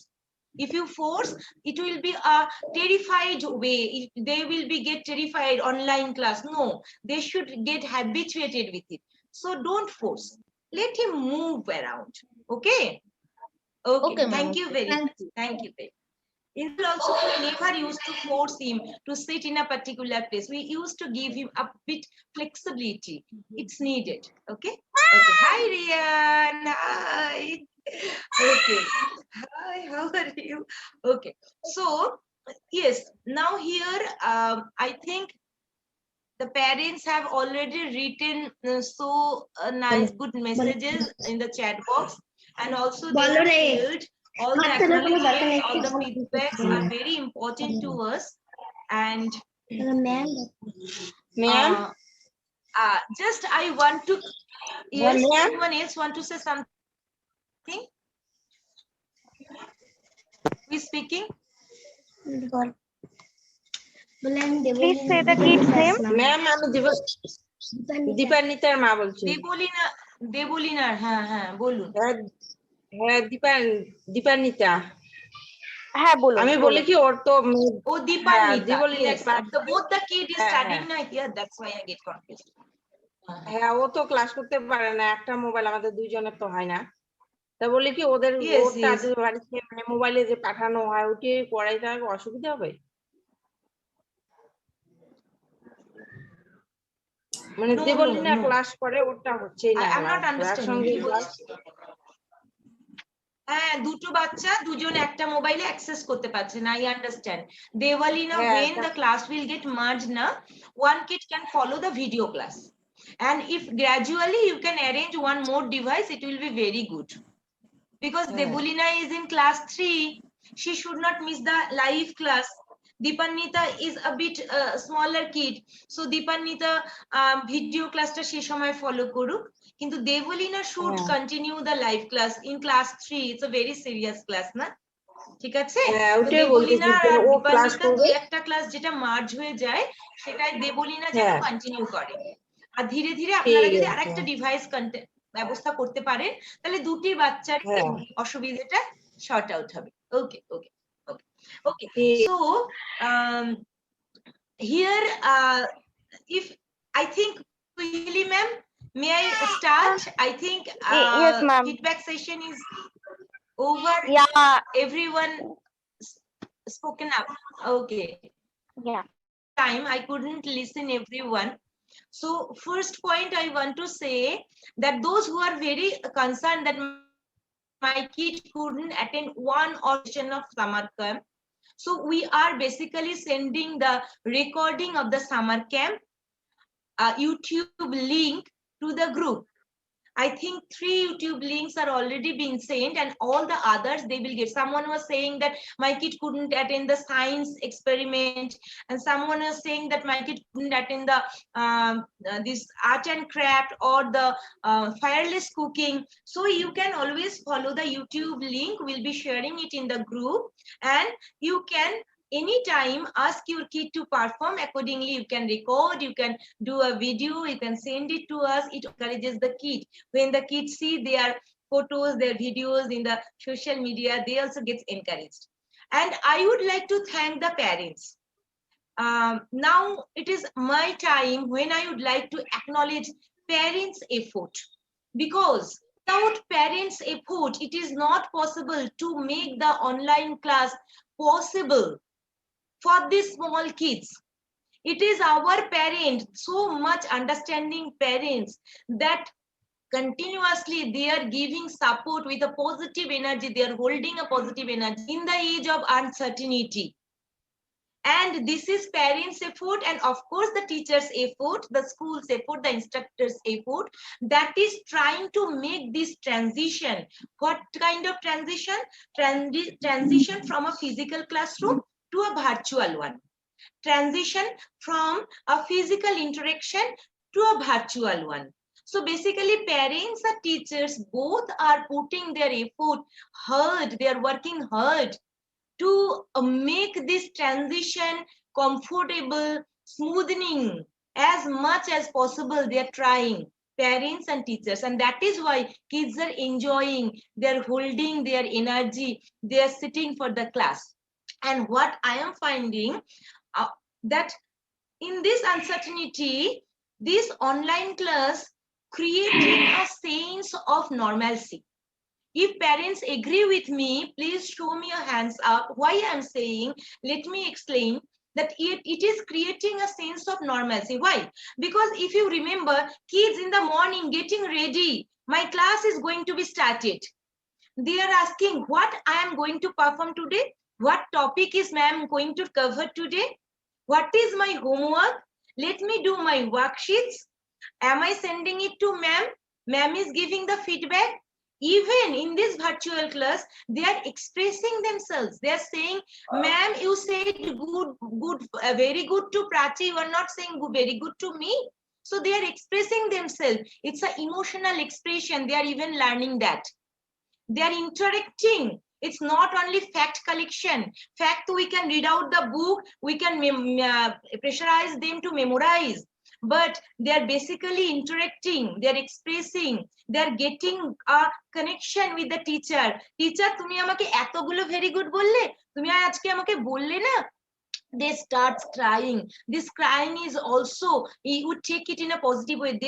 Speaker 1: If you force, it will be a terrified way. They will be get terrified online class. No, they should get habituated with it. So don't force. Let him move around. Okay. Okay.
Speaker 15: ma'am.
Speaker 1: Thank you very
Speaker 15: Thank
Speaker 1: much. Thank you very much. In school also, we never used to force him to sit in a particular place. We used to give him a bit flexibility. It's needed. Okay. Okay. Hi, Rian. Hi. Okay. Hi, how are you? Okay. So, yes, now here, I think the parents have already written nice, good messages in the chat box. And also they have shared all the acknowledgements, all the feedbacks are very important to us. And just I want to, yes, anyone else want to say something? Who is speaking?
Speaker 2: Please say the kid's name.
Speaker 16: Ma'am আমি দীপান্বিতার মা বলছি।
Speaker 1: দেবলিনার, হ্যাঁ হ্যাঁ বলুন।
Speaker 16: হ্যাঁ দীপান্বিতা।
Speaker 2: হ্যাঁ বলুন।
Speaker 16: আমি বলি কি ওর তো
Speaker 1: ও Dipanwita, yes, both the kid is studying না here, that's why I get confused.
Speaker 16: হ্যাঁ ও তো ক্লাস করতে পারে না, একটা মোবাইল আমাদের দুইজনের তো হয় না। তা বলি কি ওদের ওটা বাড়িতে মানে মোবাইলে যে পাঠানো হয় ওটি পড়াইতে অসুবিধা হবে? মানে দেবলিনা ক্লাস করে ওটা হচ্ছে না,
Speaker 1: I'm not understanding. হ্যাঁ দুটো বাচ্চা দুজন একটা মোবাইলে অ্যাক্সেস করতে পারছে না, I understand. Devalina, when the class will get merged na, one kid can follow the video class. And if gradually you can arrange one more device, it will be very good. Because Devalina is in class 3, she should not miss the live class. Dipannita is a bit smaller kid, so Dipannita video class ta she shomoy follow koruk, kintu Devalina should continue the live class in class 3. It's a very serious class na, ঠিক আছে? দেবলিনা আর দীপান্বিতা যে একটা class যেটা merge হয়ে যায় সেটাই দেবলিনা যেন continue করে। আর ধীরে ধীরে আপনারা যদি আরেকটা ডিভাইস ব্যবস্থা করতে পারেন তাহলে দুটি বাচ্চার অসুবিধাটা শর্ট আউট হবে। ওকে ওকে okay, so here if I think Kuhili ma'am, may I start? I think
Speaker 2: yes, ma'am.
Speaker 1: Feedback session is over.
Speaker 2: Yeah,
Speaker 1: everyone spoken up. Okay,
Speaker 2: yeah,
Speaker 1: time I couldn't listen everyone. So first point I want to say that those who are very concerned that my kid couldn't attend one portion of summer camp, so we are basically sending the recording of the summer camp YouTube link to the group. I think 3 YouTube links are already being sent, and all the others they will get. Someone was saying that my kid couldn't attend the science experiment, and someone was saying that my kid couldn't attend the this art and craft or the fireless cooking. So you can always follow the YouTube link. We'll be sharing it in the group, and you can anytime ask your kid to perform accordingly. You can record, you can do a video, you can send it to us. It encourages the kid. When the kids see their photos, their videos in the social media, they also get encouraged. And I would like to thank the parents. Now it is my time when I would like to acknowledge parents' effort, because without parents' effort, it is not possible to make the online class possible for these small kids. It is our parents, so much understanding parents, that continuously they are giving support with a positive energy. They are holding a positive energy in the age of uncertainty. And this is parents' effort, and of course the teachers' effort, the school's effort, the instructors' effort, that is trying to make this transition. What kind of transition? Transition from a physical classroom to a virtual one. Transition from a physical interaction to a virtual one. So basically parents and teachers both are putting their effort hard, they are working hard to make this transition comfortable, smoothing as much as possible. They are trying, parents and teachers, and that is why kids are enjoying, they're holding their energy, they are sitting for the class. And what I am finding that in this uncertainty, this online class creating a sense of normalcy. If parents agree with me, please show me your hands up. Why I'm saying, let me explain that it is creating a sense of normalcy. Why? Because if you remember, kids in the morning getting ready, my class is going to be started. They are asking what I am going to perform today, what topic is ma'am going to cover today, what is my homework, let me do my worksheets, am I sending it to ma'am, ma'am is giving the feedback. Even in this virtual class, they are expressing themselves. They are saying, ma'am, you said good, very good to Prachi, you are not saying good, very good to me. So they are expressing themselves. It's an emotional expression. They are even learning that. They are interacting. It's not only fact collection. Fact, we can read out the book, we can pressurize them to memorize. But they are basically interacting, they are expressing, they are getting a connection with the teacher. Teacher, tumi amake etogulo very good bolle, tumi ajke amake bolle na. They start crying. This crying is also, you would take it in a positive way.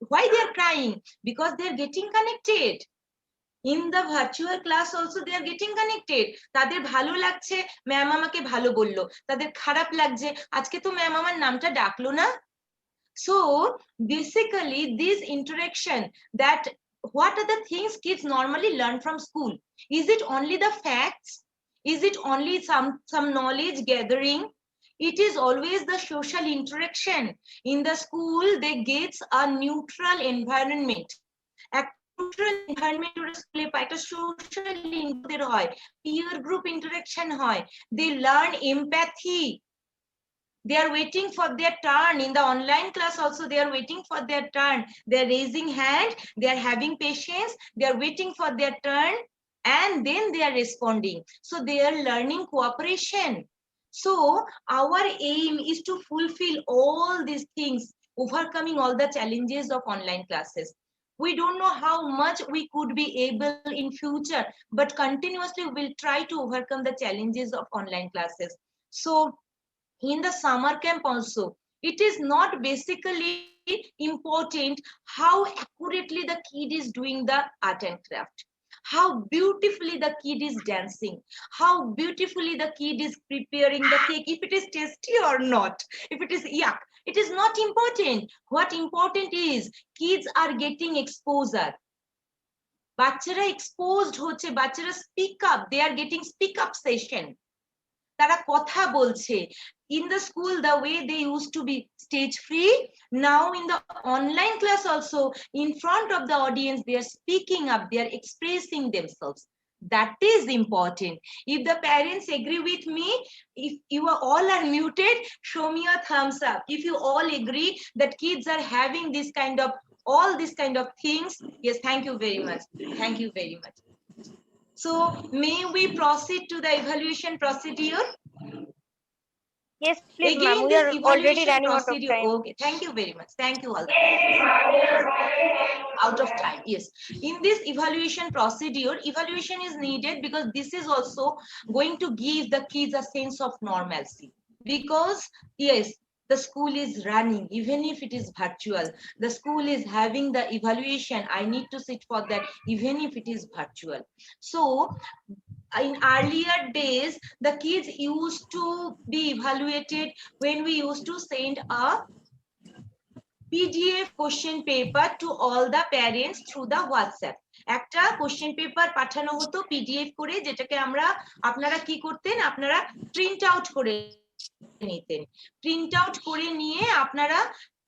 Speaker 1: Why they are crying? Because they are getting connected. In the virtual class also they are getting connected. তাদের ভালো লাগছে ma'am আমাকে ভালো বললো, তাদের খারাপ লাগছে আজকে তো ম্যাম আমার নামটা ডাকলো না। So basically this interaction, that what are the things kids normally learn from school? Is it only the facts? Is it only some knowledge gathering? It is always the social interaction. In the school they get a neutral environment. Neutral environment or school একটা social interaction হয়, peer group interaction হয়, they learn empathy. They are waiting for their turn. In the online class also they are waiting for their turn. They are raising hand, they are having patience, they are waiting for their turn, and then they are responding. So they are learning cooperation. So our aim is to fulfill all these things, overcoming all the challenges of online classes. We don't know how much we could be able in future, but continuously we'll try to overcome the challenges of online classes. So in the summer camp also, it is not basically important how accurately the kid is doing the art and craft, how beautifully the kid is dancing, how beautifully the kid is preparing the cake, if it is tasty or not, if it is yuck. It is not important. What important is kids are getting exposure. বাচ্চারা exposed হচ্ছে, বাচ্চারা speak up, they are getting speak up session. তারা কথা বলছে। In the school, the way they used to be stage free, now in the online class also, in front of the audience, they are speaking up, they are expressing themselves. That is important. If the parents agree with me, if you are all are muted, show me a thumbs up. If you all agree that kids are having this kind of, all these kind of things, yes, thank you very much. Thank you very much. So may we proceed to the evaluation procedure?
Speaker 2: Yes, please, ma'am.
Speaker 1: Again,
Speaker 2: We
Speaker 1: this
Speaker 2: are already
Speaker 1: evaluation
Speaker 2: running out of
Speaker 1: procedure.
Speaker 2: time.
Speaker 1: Okay, thank you very much. Thank you all. Out of time, yes. In this evaluation procedure, evaluation is needed because this is also going to give the kids a sense of normalcy. Because yes, the school is running, even if it is virtual. The school is having the evaluation. I need to sit for that, even if it is virtual. So in earlier days, the kids used to be evaluated when we used to send a PDF question paper to all the parents through the WhatsApp. একটা question paper পাঠানো হতো PDF করে, যেটাকে আমরা, আপনারা কি করতেন, আপনারা প্রিন্ট আউট করে নিতেন। প্রিন্ট আউট করে নিয়ে আপনারা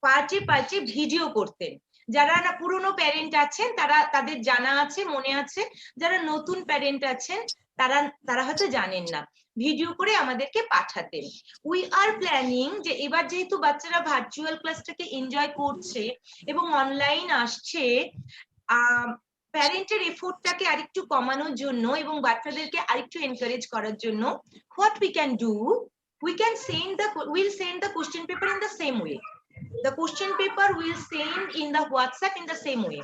Speaker 1: পার্টে পার্টে ভিডিও করতেন। যারা না পুরনো প্যারেন্ট আছেন তারা, তাদের জানা আছে, মনে আছে। যারা নতুন প্যারেন্ট আছেন তারা হয়তো জানেন না, ভিডিও করে আমাদেরকে পাঠাতেন। উই আর প্ল্যানিং যে এবার যেহেতু বাচ্চারা ভার্চুয়াল ক্লাসটাকে এনজয় করছে এবং অনলাইন আসছে, প্যারেন্টের এফোর্টটাকে আরেকটু কমানোর জন্য এবং বাচ্চাদেরকে আরেকটু এনকারেজ করার জন্য what we can do, we'll send the question paper in the same way. The question paper will send in the WhatsApp in the same way.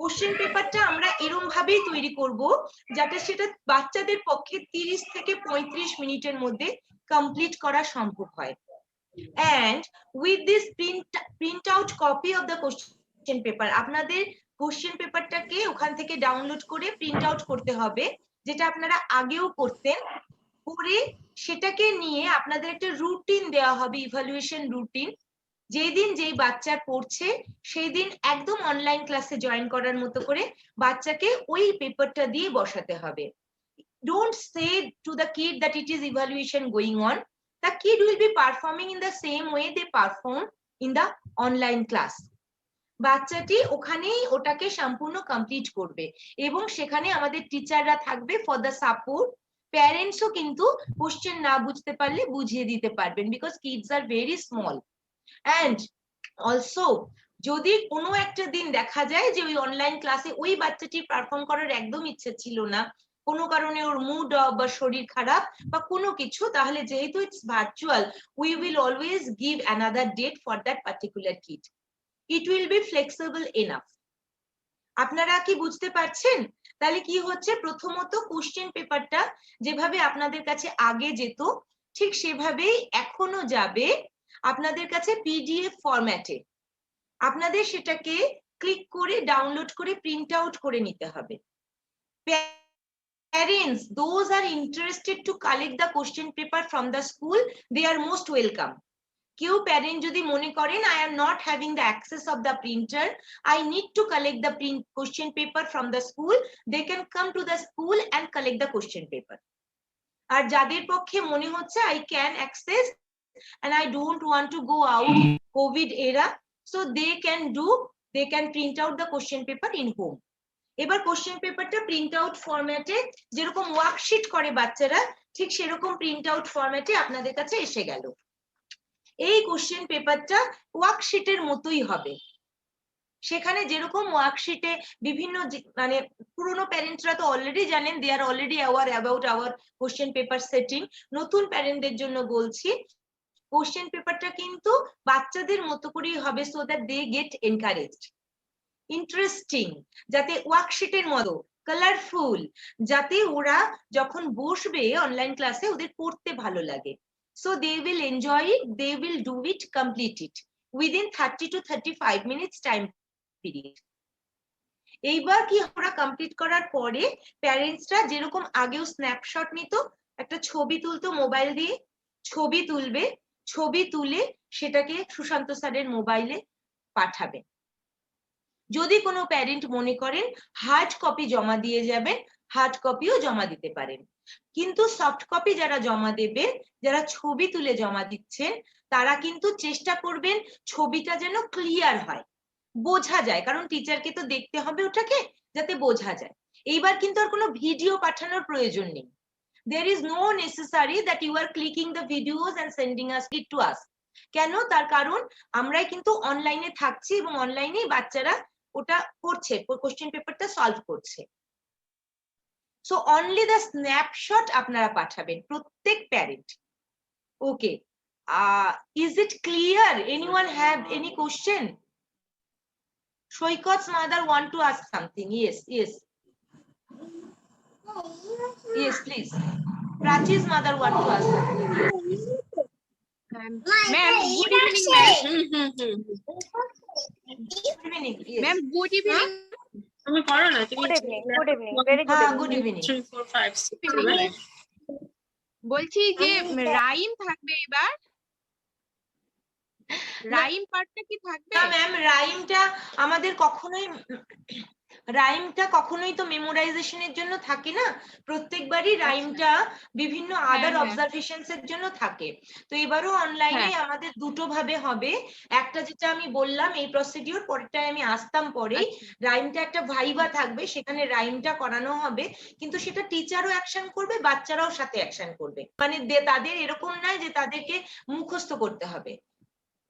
Speaker 1: Question পেপারটা আমরা এরকম ভাবেই তৈরি করব যাতে সেটা বাচ্চাদের পক্ষে 30 থেকে 35 মিনিটের মধ্যে কমপ্লিট করা সম্ভব হয়। and with this print out copy of the question paper, আপনাদের কোশ্চেন পেপারটাকে ওখান থেকে ডাউনলোড করে প্রিন্ট আউট করতে হবে, যেটা আপনারা আগেও করতেন। করে সেটাকে নিয়ে আপনাদের একটা রুটিন দেওয়া হবে, ইভালুয়েশন রুটিন। যেই দিন যেই বাচ্চা পড়ছে সেই দিন একদম অনলাইন ক্লাসে জয়েন করার মতো করে বাচ্চাকে ওই পেপারটা দিয়ে বসাতে হবে। Don't say to the kid that it is evaluation going on. The kid will be performing in the same way they perform in the online class. বাচ্চাটি ওখানেই ওটাকে সম্পূর্ণ কমপ্লিট করবে এবং সেখানে আমাদের টিচাররা থাকবে ফর দ্য সাপোর্ট। প্যারেন্টসও কিন্তু কোশ্চেন না বুঝতে পারলে বুঝিয়ে দিতে পারবেন, because kids are very small. And also যদি কোনো একটা দিন দেখা যায় যে ওই অনলাইন ক্লাসে ওই বাচ্চাটি পারফর্ম করার একদম ইচ্ছে ছিল না, কোনো কারণে ওর মুড অফ বা শরীর খারাপ বা কোনো কিছু, তাহলে যেহেতু it's virtual, we will always give another date for that particular kid. It will be flexible enough. আপনারা কি বুঝতে পারছেন? তাহলে কি হচ্ছে, প্রথমত কোশ্চেন পেপারটা যেভাবে আপনাদের কাছে আগে যেত ঠিক সেভাবেই এখনো যাবে আপনাদের কাছে পিডিএফ ফরম্যাটে। আপনাদের সেটাকে ক্লিক করে ডাউনলোড করে প্রিন্ট আউট করে নিতে হবে। Parents, those are interested to collect the question paper from the school, they are most welcome. কেউ প্যারেন্ট যদি মনে করেন I am not having the access of the printer, I need to collect the question paper from the school, they can come to the school and collect the question paper. আর যাদের পক্ষে মনে হচ্ছে I can access and I don't want to go out COVID era, so they can print out the question paper in home. এবার question পেপারটা print out ফরম্যাটে যেরকম worksheet করে বাচ্চারা ঠিক সেরকম প্রিন্ট আউট ফরম্যাটে আপনাদের কাছে এসে গেল। এই কোশ্চেন পেপারটা ওয়ার্কশিটের মতোই হবে। সেখানে যেরকম ওয়ার্কশিটে বিভিন্ন মানে পুরনো প্যারেন্টসরা তো অলরেডি জানেন, they are already aware about our question paper setting. নতুন প্যারেন্টদের জন্য বলছি কোশ্চেন পেপারটা কিন্তু বাচ্চাদের মতো করেই হবে, so that they get encouraged. Interesting, যাতে ওয়ার্কশিটের মতো কালারফুল, যাতে ওরা যখন বসবে অনলাইন ক্লাসে ওদের পড়তে ভালো লাগে। So they will enjoy it, they will do it, complete it within 30 to 35 minutes time period. এইবার কি ওরা কমপ্লিট করার পরে প্যারেন্টসরা যেরকম আগেও স্ন্যাপশট নিত, একটা ছবি তুলতো মোবাইল দিয়ে, ছবি তুলবে, ছবি তুলে সেটাকে সুশান্ত স্যারের মোবাইলে পাঠাবে। যদি কোনো প্যারেন্ট মনে করেন হার্ড কপি জমা দিয়ে যাবেন, হার্ড কপিও জমা দিতে পারেন। কিন্তু সফট কপি যারা জমা দেবেন, যারা ছবি তুলে জমা দিচ্ছেন, তারা কিন্তু চেষ্টা করবেন ছবিটা যেন ক্লিয়ার হয়, বোঝা যায়, কারণ টিচারকে তো দেখতে হবে ওটাকে, যাতে বোঝা যায়। এইবার কিন্তু আর কোনো ভিডিও পাঠানোর প্রয়োজন নেই। There is no necessary that you are clicking the videos and sending it to us. কেন? তার কারণ আমরাই কিন্তু অনলাইনে থাকছি এবং অনলাইনেই বাচ্চারা ওটা করছে, কোশ্চেন পেপারটা সলভ করছে। সো অনলি দ্য স্ন্যাপশট আপনারা পাঠাবেন প্রত্যেক parent. Okay, is it clear? Anyone have any question? Saikat's mother want to ask something. Yes, please. Prachi's mother want to ask something.
Speaker 4: Ma'am, good evening, ma'am.
Speaker 1: Good evening. Yes.
Speaker 4: Ma'am, good evening.
Speaker 2: Good evening, very good evening.
Speaker 1: Good evening.
Speaker 12: 3, 4, 5, 6, 7.
Speaker 4: বলছি যে rhyme থাকবে এবার, rhyme পার্টটা কি থাকবে?
Speaker 1: না ma'am, রাইমটা আমাদের কখনোই রাইমটা কখনোই তো মেমোরাইজেশনের জন্য থাকে না, প্রত্যেকবারই রাইমটা বিভিন্ন আদার
Speaker 4: হ্যাঁ।
Speaker 1: অবজারভেশনস এর জন্য থাকে। তো এবারও অনলাইনে আমাদের দুটো ভাবে হবে, একটা যেটা আমি বললাম এই প্রসিডিউর, পরেরটায় আমি আসতাম পরেই। রাইমটা একটা ভাইবা থাকবে, সেখানে রাইমটা করানো হবে, কিন্তু সেটা টিচারও অ্যাকশন করবে, বাচ্চারাও সাথে অ্যাকশন করবে, মানে তাদের এরকম নয় যে তাদেরকে মুখস্থ করতে হবে,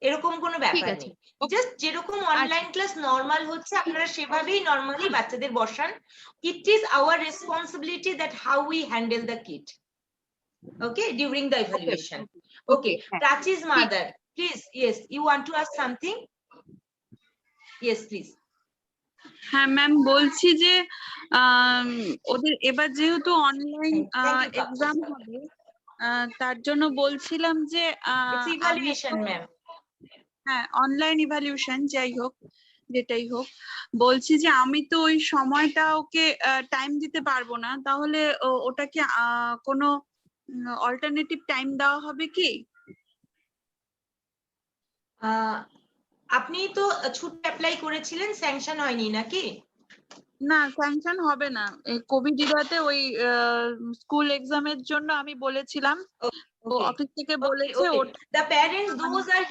Speaker 1: এরকম কোনো ব্যাপার নেই। জাস্ট যেরকম অনলাইন ক্লাস নরমাল হচ্ছে আপনারা সেভাবেই নরমালি বাচ্চাদের বসান। It is our responsibility that how we handle the kid, okay, during the evaluation. Okay, Prachi's mother, please, yes, you want to ask something? Yes, please.
Speaker 17: হ্যাঁ ম্যাম, বলছি যে ওদের এবার যেহেতু অনলাইন এক্সাম হবে, তার জন্য বলছিলাম যে
Speaker 1: ইভালুয়েশন ম্যাম,
Speaker 17: হ্যাঁ অনলাইন ইভালুয়েশন যাই হোক, যেটাই হোক, বলছি যে আমি তো ওই সময়টা ওকে টাইম দিতে পারবো না, তাহলে ওটাকে কোনো অল্টারনেটিভ টাইম দেওয়া হবে কি?
Speaker 1: আপনি তো ছুটি অ্যাপ্লাই করেছিলেন, স্যাংশন হয়নি নাকি?
Speaker 17: না, স্যাংশন হবে না। কোভিড ইরাতে ওই স্কুল এক্সামের জন্য আমি বলেছিলাম, অফিস থেকে বলেছে
Speaker 1: the parents those are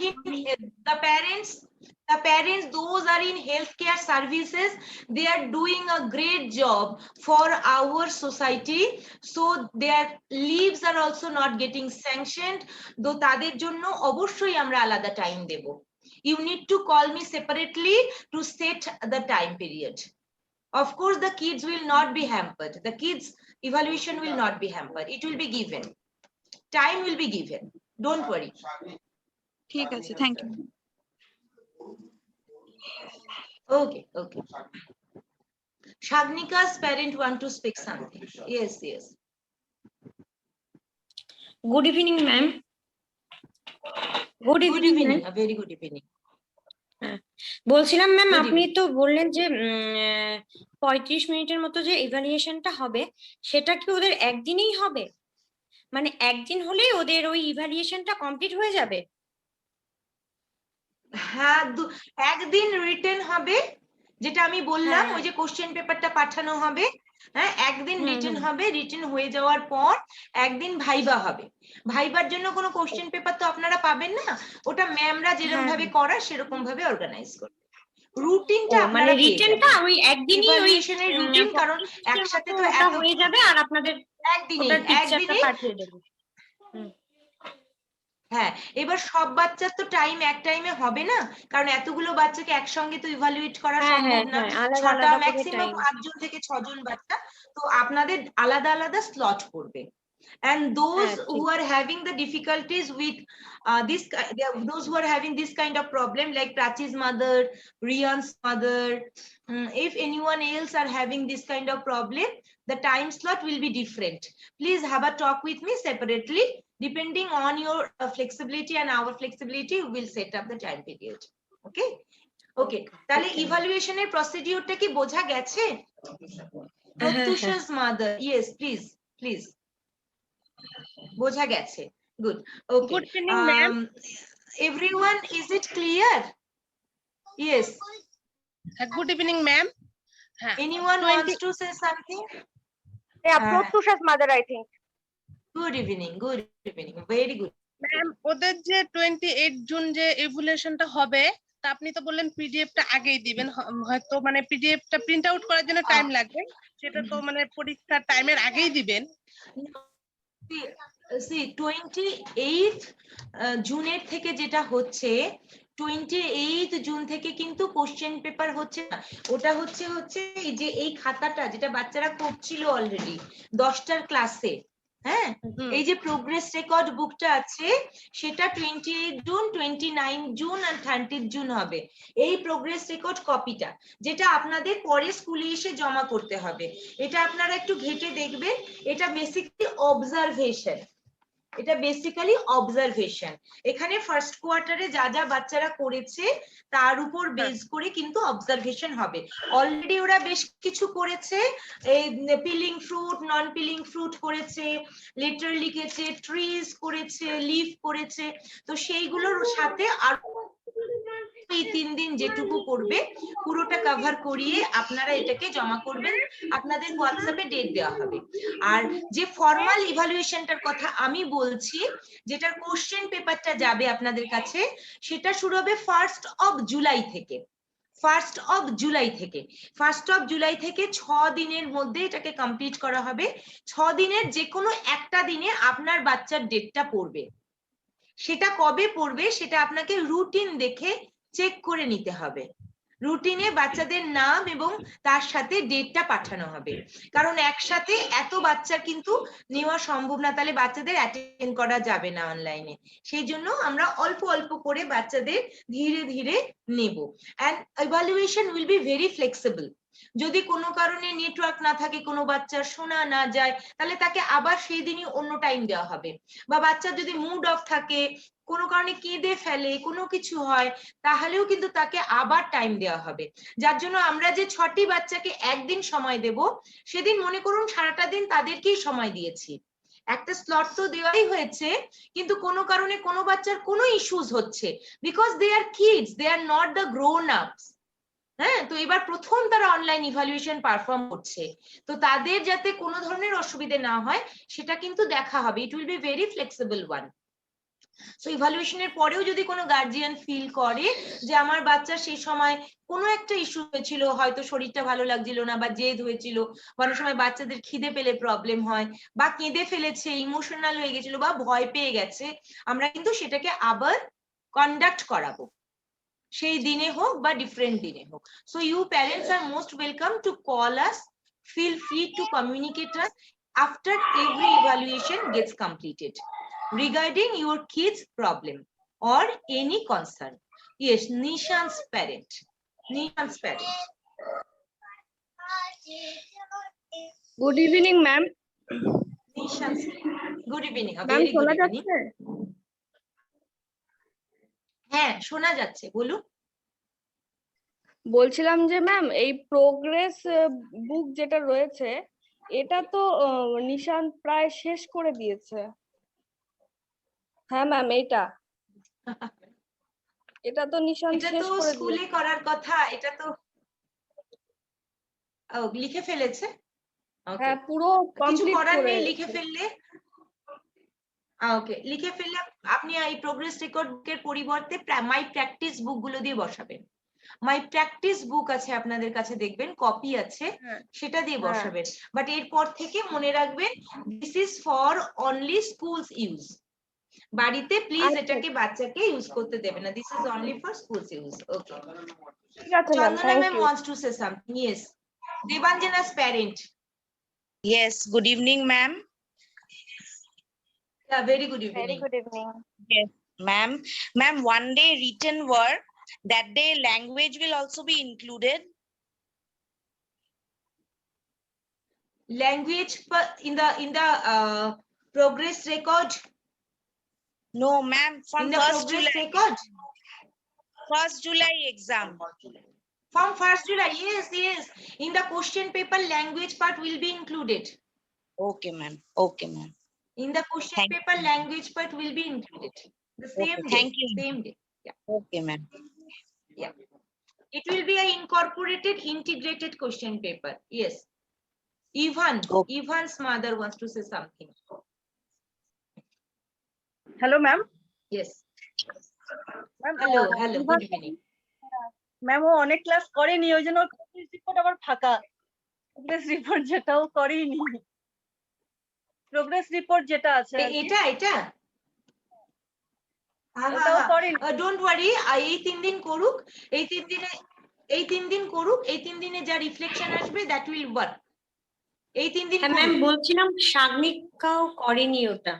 Speaker 1: the parents those are in healthcare services, they are doing a great job for our society, so their leaves are also not getting sanctioned, though তাদের জন্য অবশ্যই আমরা আলাদা টাইম দেব। You need to call me separately to set the time period. Of course the kids will not be hampered, the kids evaluation will not be hampered, it will be given, time will be given, don't worry.
Speaker 17: ঠিক আছে, thank you.
Speaker 1: Okay, okay. Shagnika's parent want to speak something. Yes, yes.
Speaker 18: Good evening, ma'am. Good evening,
Speaker 1: a very good evening.
Speaker 18: বলছিলাম ma'am, আপনি তো বললেন যে 35 মিনিটের মতো যে ইভালুয়েশনটা হবে, সেটা কি ওদের একদিনেই হবে? মানে একদিন হলেই ওদের ওই ইভালুয়েশনটা কমপ্লিট হয়ে যাবে?
Speaker 1: হ্যাঁ, একদিন রিটেন হবে, যেটা আমি বললাম, ওই যে কোশ্চেন পেপারটা পাঠানো হবে, হ্যাঁ একদিন রিটেন হবে, রিটেন হয়ে যাওয়ার পর একদিন ভাইবা হবে। ভাইবার জন্য কোনো কোশ্চেন পেপার তো আপনারা পাবেন না, ওটা ম্যামরা যেরকম ভাবে করা সেরকম ভাবে অর্গানাইজ করবে। রুটিনটা আপনারা
Speaker 18: রিটেনটা ওই একদিনই ওই
Speaker 1: রুটিন, কারণ একসাথে তো এত
Speaker 18: হয়ে যাবে আর আপনাদের
Speaker 1: একদিনই
Speaker 18: পাঠিয়ে দেবে।
Speaker 1: হ্যাঁ, এবার সব বাচ্চার তো টাইম এক টাইমে হবে না, কারণ এতগুলো বাচ্চাকে একসঙ্গে তো ইভালুয়েট করা সম্ভব না, ছটা ম্যাক্সিমাম 5 জন থেকে 6 জন বাচ্চা, তো আপনাদের আলাদা আলাদা স্লট করবে। And those who are having the difficulties with those who are having this kind of problem, like Prachi's mother, Riyan's mother, if anyone else are having this kind of problem, the time slot will be different. Please have a talk with me separately. Depending on your flexibility and our flexibility, we will set up the time period. Okay? Okay. তাহলে ইভালুয়েশনের প্রসিডিউরটা কি বোঝা গেছে? প্রত্যুষা's mother, yes, please. বোঝা গেছে, good. Okay.
Speaker 6: Good evening, ma'am.
Speaker 1: Everyone, is it clear? Yes.
Speaker 6: Good evening, ma'am.
Speaker 1: Anyone wants to say something?
Speaker 2: Yeah, Protyusha's mother, I think.
Speaker 1: Good evening, very good.
Speaker 6: Ma'am, ওদের যে 28 June যে ইভ্যালুয়েশনটা হবে, তা আপনি তো বললেন পিডিএফটা আগেই দিবেন, হয়তো মানে পিডিএফটা প্রিন্ট আউট করার জন্য টাইম লাগবে, সেটা তো মানে পরীক্ষার টাইমের আগেই দিবেন।
Speaker 1: See, 28 জুনের থেকে যেটা হচ্ছে, 28 জুন থেকে কিন্তু কোশ্চেন পেপার হচ্ছে না, ওটা হচ্ছে এই যে এই খাতাটা যেটা বাচ্চারা করছিল অলরেডি 10টার ক্লাসে, হ্যাঁ, এই যে প্রোগ্রেস রেকর্ড বুকটা আছে সেটা 28 জুন, 29 জুন আর 30 জুন হবে। এই প্রোগ্রেস রেকর্ড কপিটা যেটা আপনাদের পরে স্কুলে এসে জমা করতে হবে, এটা আপনারা একটু ঘেটে দেখবেন। এটা বেসিক্যালি অবজারভেশন, এখানে ফার্স্ট কোয়ার্টারে যা যা বাচ্চারা করেছে তার উপর বেস করে কিন্তু অবজারভেশন হবে। অলরেডি ওরা বেশ কিছু করেছে, এই পিলিং ফ্রুট, নন পিলিং ফ্রুট করেছে, লেটার লিখেছে, ট্রিজ করেছে, লিফ করেছে, তো সেইগুলোর সাথে আর এই 3 দিন যেটুকু পড়বে পুরোটা কভার করিয়ে আপনারা এটাকে জমা করবেন, আপনাদের হোয়াটসঅ্যাপে ডেট দেওয়া হবে। আর যে ফর্মাল ইভালুয়েশনটার কথা আমি বলছি, যেটার কোশ্চেন পেপারটা যাবে আপনাদের কাছে, সেটা শুরু হবে 1st of July থেকে। 1st of July থেকে 1st of July থেকে 6 দিনের মধ্যে এটাকে কমপ্লিট করা হবে। 6 দিনের যে কোনো একটা দিনে আপনার বাচ্চার ডেটটা পড়বে। সেটা কবে পড়বে সেটা আপনাকে রুটিন দেখে চেক করে নিতে হবে। রুটিনে বাচ্চাদের নাম এবং তার সাথে ডেটটা পাঠানো হবে, কারণ একসাথে এত বাচ্চা কিন্তু নেওয়া সম্ভব না, তাহলে বাচ্চাদের অ্যাটেন্ড করা যাবে না অনলাইনে। সেই জন্য আমরা অল্প অল্প করে বাচ্চাদের ধীরে ধীরে নেব। And evaluation will be very flexible. যদি কোনো কারণে নেটওয়ার্ক না থাকে, কোনো বাচ্চার শোনা না যায়, তাহলে তাকে আবার সেই দিনই অন্য টাইম দেওয়া হবে। বা বাচ্চার যদি মুড অফ থাকে, কোনো কারণে কেঁদে ফেলে, কোনো কিছু হয়, তাহলেও কিন্তু তাকে আবার টাইম দেওয়া হবে। যার জন্য আমরা যে 6টি বাচ্চাকে একদিন সময় দেব, সেদিন মনে করুন সারাটা দিন তাদেরকেই সময় দিয়েছি। একটা স্লট তো দেওয়াই হয়েছে, কিন্তু কোনো কারণে কোনো বাচ্চার কোনো ইস্যুস হচ্ছে, because they are kids, they are not the grown ups. হ্যাঁ, তো এবার প্রথম তারা অনলাইন ইভালুয়েশন পারফর্ম করছে, তো তাদের যাতে কোনো ধরনের অসুবিধা না হয় সেটা কিন্তু দেখা হবে। It will be very flexible one. So ইভালুয়েশনের পরেও যদি কোনো গার্জিয়ান ফিল করে যে আমার বাচ্চা সেই সময় কোনো একটা ইস্যু হয়েছিল, হয়তো শরীরটা ভালো লাগছিল না, বা জেদ হয়েছিল, অনেক সময় বাচ্চাদের খিদে পেলে প্রবলেম হয়, বা কেঁদে ফেলেছে, ইমোশনাল হয়ে গেছিল, বা ভয় পেয়ে গেছে, আমরা কিন্তু সেটাকে আবার কন্ডাক্ট করাবো, সেই দিনে হোক বা ডিফারেন্ট দিনে হোক। So you parents are most welcome to call us, feel free to communicate us after every evaluation gets completed regarding your kids problem or any concern. Yes, Nishan's parent. Nishan's parent.
Speaker 19: Good evening, ma'am.
Speaker 1: Nishan's. Good evening. A
Speaker 19: Ma'am,
Speaker 1: very good
Speaker 19: শোনা
Speaker 1: evening.
Speaker 19: যাচ্ছে?
Speaker 1: হ্যাঁ, শোনা যাচ্ছে, বলুন।
Speaker 19: বলছিলাম যে ma'am, এই progress বুক যেটা রয়েছে, এটা তো নিশান্ত প্রায় শেষ করে দিয়েছে। হ্যাঁ ম্যাম, এটা তো নিশান্ত
Speaker 1: এটা
Speaker 19: শেষ
Speaker 1: তো
Speaker 19: করে
Speaker 1: স্কুলে
Speaker 19: দিয়েছে।
Speaker 1: করার কথা, এটা তো লিখে ফেলেছে।
Speaker 19: হ্যাঁ, পুরো
Speaker 1: কিছু
Speaker 19: কমপ্লিট
Speaker 1: করার
Speaker 19: করে।
Speaker 1: নেই, লিখে ফেললে ওকে, লিখে ফেললে আপনি এই প্রোগ্রেস রেকর্ড বুকের পরিবর্তে মাই প্র্যাকটিস বুক গুলো দিয়ে বসাবেন। মাই প্র্যাকটিস বুক আছে আপনাদের কাছে, দেখবেন কপি আছে, সেটা দিয়ে বসাবেন। বাট এরপর থেকে মনে রাখবেন, this is for only schools use. বাড়িতে প্লিজ এটাকে বাচ্চাকে ইউজ করতে দেবেন না, this is only for schools use. Okay,
Speaker 19: ঠিক আছে ma'am,
Speaker 1: Chandana
Speaker 19: thank
Speaker 1: ma'am
Speaker 19: you.
Speaker 1: wants to say something. Yes, Devanjana's parent.
Speaker 20: Yes, good evening, ma'am.
Speaker 1: Yeah, very good evening.
Speaker 2: Very good evening.
Speaker 20: Yes, ma'am. Ma'am, one day written work, that day language will also be included.
Speaker 1: Language in the progress record.
Speaker 20: No, ma'am, from
Speaker 1: In the
Speaker 20: 1st
Speaker 1: progress
Speaker 20: July.
Speaker 1: record.
Speaker 20: 1st July exam.
Speaker 1: From 1st July, yes. In the question paper, language part will be included.
Speaker 20: Okay, ma'am. Okay, ma'am.
Speaker 1: In the question paper, language part will be included. The same day.
Speaker 20: Thank you.
Speaker 1: Same day. Yeah.
Speaker 20: Okay, ma'am.
Speaker 1: Yeah. It will be an incorporated, integrated question paper. Yes. Ivan's mother wants to say something.
Speaker 19: Hello ma'am.
Speaker 1: Yes. Hello. Good evening.
Speaker 19: Ma'am, ও অনেক class করেনি, ওই জন্য progress report আবার ফাঁকা। Progress report যেটাও করেনি, progress report যেটা আছে
Speaker 1: এটা
Speaker 19: ওটাও করেনি।
Speaker 1: ডোন্ট ওয়ারি, এই 3 দিন করুক, এই 3 দিন করুক, এই 3 দিনে যা রিফ্লেকশন আসবে দ্যাট উইল ওয়ার্ক। এই 3 দিন
Speaker 18: ম্যাম বলছিলাম সাগনিকাও করেনি ওটা,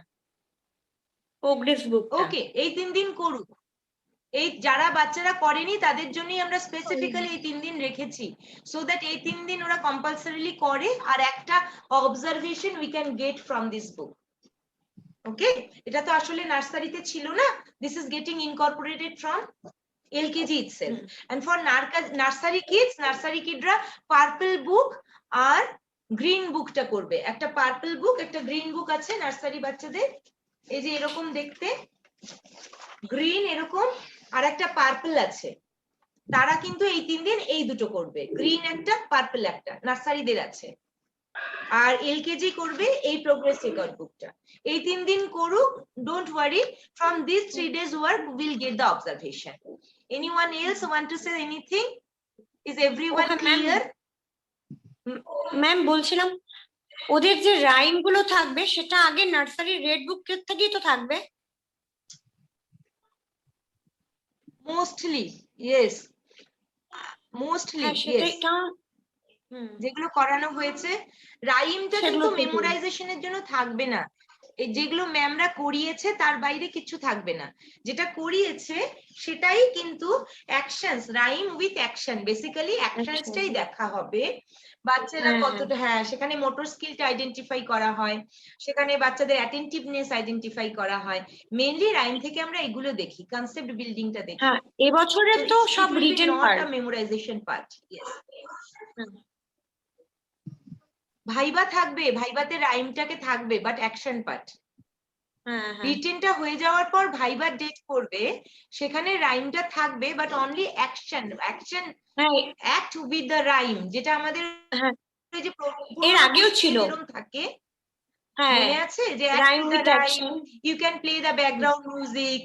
Speaker 18: প্রোগ্রেস বুক।
Speaker 1: ওকে, এই 3 দিন করুক। এই যারা বাচ্চারা করেনি তাদের জন্যই আমরা স্পেসিফিক্যালি এই 3 দিন রেখেছি, সো দ্যাট এই 3 দিন ওরা কম্পালসরিলি করে, আর একটা observation we can get from this book. Okay, এটা তো আসলে নার্সারিতে ছিল না, this is getting incorporated from LKG itself. And for nursery kidra purple book আর গ্রিন বুকটা করবে। একটা পার্পল বুক, একটা গ্রিন বুক আছে নার্সারি বাচ্চাদের, এই যে এরকম দেখতে, গ্রিন এরকম, আর একটা পার্পল আছে, তারা কিন্তু এই 3 দিন এই দুটো করবে, গ্রিন একটা পার্পল একটা, নার্সারিদের আছে। আর এলকেজি করবে এই প্রোগ্রেস রেকর্ড বুকটা। এই 3 দিন করুক, don't worry, from this 3 days work we'll get the observation. Anyone else want to say anything? Is everyone clear?
Speaker 18: Ma'am বলছিলাম ওদের যে রাইম গুলো থাকবে সেটা আগে নার্সারি রেড বুক থেকেই তো থাকবে।
Speaker 1: Mostly yes, mostly yes, যেগুলো করানো হয়েছে রাইমটা কিন্তু মেমোরাইজেশনের জন্য থাকবে না। এই যেগুলো ম্যামরা করিয়েছে তার বাইরে কিছু থাকবে না, যেটা করিয়েছে সেটাই কিন্তু actions, rhyme with action, basically অ্যাকশনসটাই দেখা হবে। বাচ্চারা কতটা, হ্যাঁ সেখানে মোটর স্কিলটা আইডেন্টিফাই করা হয়, সেখানে বাচ্চাদের অ্যাটেন্টিভনেস আইডেন্টিফাই করা হয়। মেইনলি রাইম থেকে আমরা এগুলো দেখি, কনসেপ্ট বিল্ডিংটা দেখি।
Speaker 18: হ্যাঁ এবছরে তো সব written part,
Speaker 1: memorisation part. Yes, viva থাকবে, ভাইবাতে রাইমটাকে থাকবে, বাট অ্যাকশন পার্ট। রিটেনটা হয়ে যাওয়ার পর ভাইবার ডেট করবে, সেখানে রাইমটা থাকবে, but only action act with the rhyme, যেটা আমাদের যে
Speaker 18: এর আগেও ছিল
Speaker 1: থাকে, মনে আছে যে
Speaker 18: rhyme with action,
Speaker 1: you can play the background music,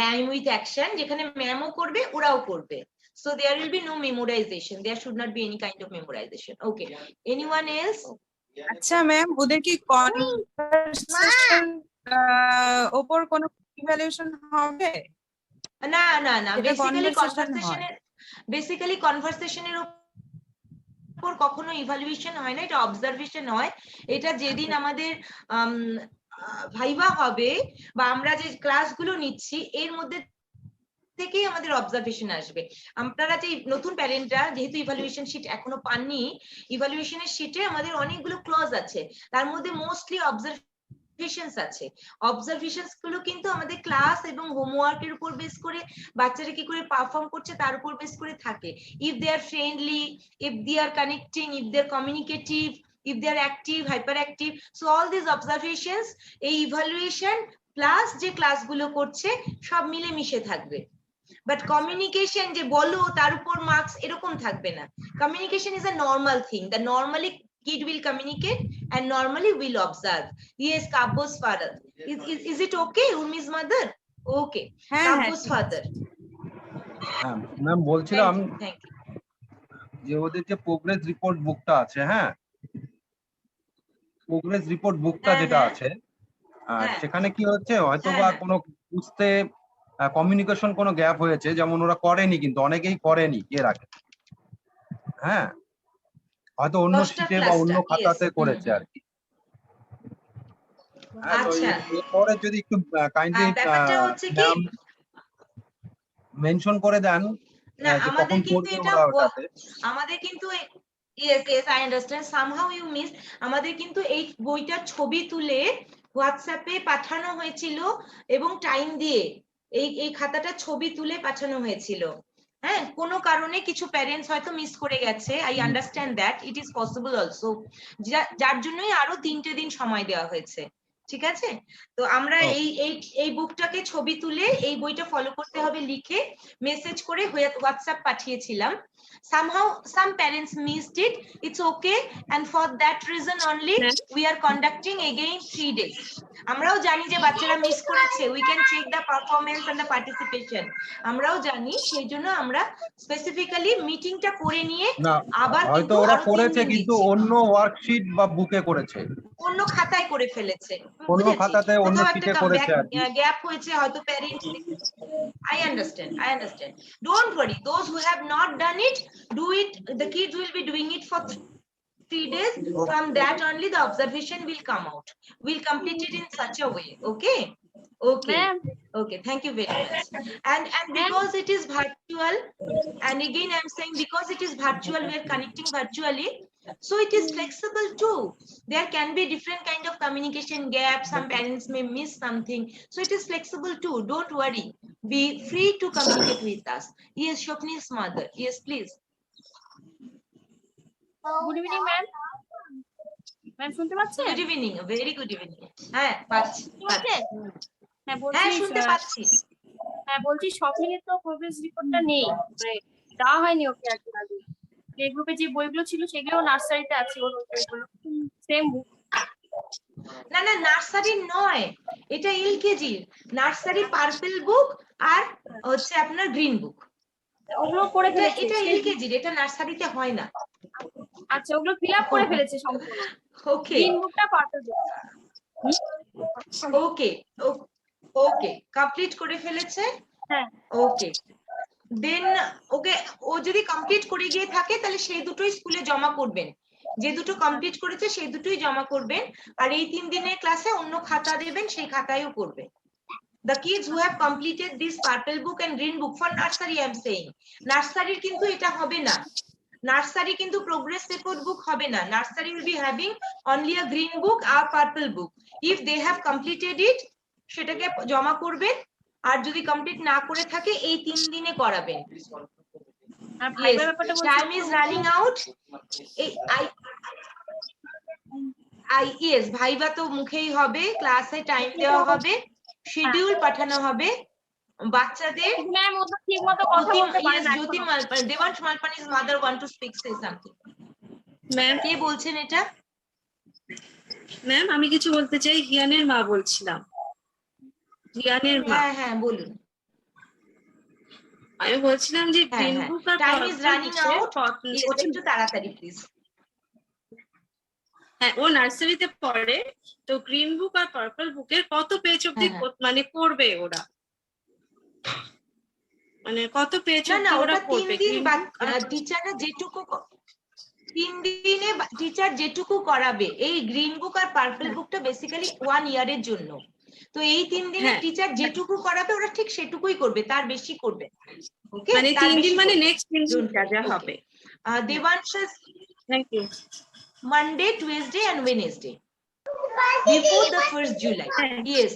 Speaker 1: rhyme with action, যেখানে ম্যামও করবে ওরাও করবে। So there will be no memorization. There should not be any kind of memorization. Okay. Anyone else?
Speaker 3: আচ্ছা ম্যাম, ওদের কি কনভারসেশন ওপর কোনো ইভ্যালুয়েশন হবে?
Speaker 1: না না না, বেসিক্যালি কনভারসেশনের উপর কখনো ইভ্যালুয়েশন হয় না, এটা অবজারভেশন হয়। এটা যেদিন আমাদের ভাইবা হবে বা আমরা যে ক্লাসগুলো নিচ্ছি এর মধ্যে থেকেই আমাদের অবজারভেশন আসবে। আপনারা যে নতুন প্যারেন্টরা যেহেতু ইভালুয়েশন শিট এখনো পাননি, ইভালুয়েশনের শিটে আমাদের অনেকগুলো ক্লজ আছে, তার মধ্যে মোস্টলি অবজারভেশনস আছে। অবজারভেশনস গুলো কিন্তু আমাদের ক্লাস এবং হোমওয়ার্কের উপর বেস করে বাচ্চারা কি করে পারফর্ম করছে তার উপর বেস করে থাকে। If they are friendly, if they are connecting, if they are communicative, if they are active, hyperactive, so all these observations এই ইভালুয়েশন প্লাস যে ক্লাসগুলো করছে সব মিলে মিশে থাকবে। বাট কমিউনিকেশন যে বলো তার উপর মার্কস এরকম থাকবে না। Communication is a normal thing, the normally kid will communicate and normally will observe. Yes, Kabbo's father, is it okay? Urmi's mother? Okay, Kabbo's father.
Speaker 5: হ্যাঁ ম্যাম বলছিলাম যে ওদের যে প্রোগ্রেস রিপোর্ট বুকটা আছে, হ্যাঁ প্রোগ্রেস রিপোর্ট বুকটা যেটা আছে সেখানে কি হচ্ছে হয়তোবা কোনো বুঝতে কমিউনিকেশন কোনো গ্যাপ হয়েছে, যেমন ওরা করেনি, কিন্তু অনেকেই করেনি এর আগে, হ্যাঁ হয়তো অন্য শিটে বা অন্য খাতাতে করেছে আর কি। এরপরে যদি একটু কাইন্ডলি মেনশন করে দেন
Speaker 1: না, আমাদের কিন্তু এটা আমাদের কিন্তু yes yes I understand, somehow you missed, আমাদের কিন্তু এই বইটার ছবি তুলে হোয়াটসঅ্যাপে পাঠানো হয়েছিল এবং টাইম দিয়ে এই খাতাটা ছবি তুলে পাঠানো হয়েছিল। হ্যাঁ, কোনো কারণে কিছু প্যারেন্টস হয়তো মিস করে গেছে, I understand that, it is possible also, যার জন্যই আরো 3টে দিন সময় দেওয়া হয়েছে। ঠিক আছে, তো আমরা এই বুকটাকে ছবি তুলে এই বইটা ফলো করতে হবে লিখে মেসেজ করে হোয়াটসঅ্যাপ পাঠিয়েছিলাম। somehow some parents missed it, it's okay, and for that reason only we are conducting again 3 days. আমরাও জানি যে বাচ্চারা মিস করেছে, we can check the performance and the participation, আমরাও জানি, সেই জন্য আমরা স্পেসিফিক্যালি মিটিংটা করে নিয়ে আবার
Speaker 5: হয়তো ওরা করেছে কিন্তু অন্য ওয়ার্কশিট বা বুকে করেছে,
Speaker 1: অন্য খাতায় করে ফেলেছে,
Speaker 5: অন্য খাতাতে অন্য শিটে করেছে,
Speaker 1: গ্যাপ হয়েছে হয়তো parents. I understand, don't worry, those who have not done it, do it, the kids will be doing it for 3 days, from that only the observation will come out, we'll complete it in such a way. Okay, okay, thank you very much. And because it is virtual, and again I'm saying because it is virtual, we are connecting virtually, so it is flexible too. There can be different kind of communication gaps, some parents may miss something, so it is flexible too, don't worry, be free to communicate with us. Yes, Shopni's mother, yes please.
Speaker 4: Good evening ma'am. Ma'am শুনতে পাচ্ছেন?
Speaker 1: Good evening, very good evening. হ্যাঁ পাচ্ছি, হ্যাঁ শুনতে পাচ্ছি।
Speaker 9: হ্যাঁ বলছি shopping এর তো প্রোগ্রেস রিপোর্টটা নেই, মানে দেওয়া হয়নি ওকে আর কি আগে। প্লে গ্রুপে যে বইগুলো ছিল সেগুলো নার্সারিতে আছে, ওর ওই বইগুলো সেম বুক।
Speaker 1: না না নার্সারি নয়, এটা এলকেজি নার্সারি পার্পল বুক আর হচ্ছে আপনার গ্রিন বুক।
Speaker 9: ওগুলো করে ফেলেছে
Speaker 1: এটা এলকেজি, এটা নার্সারিতে হয় না।
Speaker 9: আচ্ছা ওগুলো ফিল আপ করে ফেলেছে সম্পূর্ণ।
Speaker 1: ওকে
Speaker 9: গ্রিন বুকটা পার্পল বুক।
Speaker 1: ওকে ওকে কমপ্লিট করে ফেলেছে।
Speaker 9: হ্যাঁ
Speaker 1: ওকে দেন ওকে, ও যদি কমপ্লিট করে গিয়ে থাকে তাহলে সেই দুটোই স্কুলে জমা করবেন, যে দুটো কমপ্লিট করেছে সেই দুটোই জমা করবেন। আর এই 3 দিনের ক্লাসে অন্য খাতা দেবেন, সেই খাতায়ও করবে। The kids who have completed this purple book and green book for nursery I am saying, nursery কিন্তু এটা হবে না, nursery কিন্তু progress report book হবে না, nursery will be having only a green book or purple book. If they have completed it সেটাকে জমা করবেন, আর যদি কমপ্লিট না করে থাকে এই 3 দিনে করাবেন। Yes, time is running out. Yes, viva তো মুখেই হবে, ক্লাসে টাইম দেওয়া হবে, শিডিউল পাঠানো হবে বাচ্চাদের।
Speaker 9: ম্যাম ও তো ঠিকমতো কথা বলতে পারে না।
Speaker 1: Jyoti Malpani, Debansh Malpani's mother want to speak, say something.
Speaker 21: Ma'am
Speaker 1: কে বলছেন এটা?
Speaker 21: ম্যাম আমি কিছু বলতে চাই, হিয়ানের মা বলছিলাম। হিয়ানের মা।
Speaker 1: হ্যাঁ হ্যাঁ বলুন।
Speaker 21: আমি বলছিলাম যে গ্রিন বুক আর
Speaker 1: টাইম ইজ রানিং আউট, একটু তাড়াতাড়ি প্লিজ।
Speaker 21: হ্যাঁ ও নার্সারিতে পড়ে, তো গ্রিন বুক আর পার্পল বুকের কত পেজ অবধি মানে করবে ওরা, মানে কত পেজ অবধি ওরা করবে?
Speaker 1: টিচাররা যেটুকু 3 দিনে টিচার যেটুকু করাবে, এই গ্রিন বুক আর পার্পল বুকটা বেসিক্যালি 1 ইয়ারের জন্য, তো এই 3 দিনে টিচার যেটুকু করাবে ওরা ঠিক সেটুকুই করবে, তার বেশি করবে। ওকে
Speaker 21: মানে 3 দিন মানে নেক্সট 3 দিন যা হবে।
Speaker 1: Debansh,
Speaker 21: thank you.
Speaker 1: Monday, Tuesday and Wednesday before the 1st July. Yes,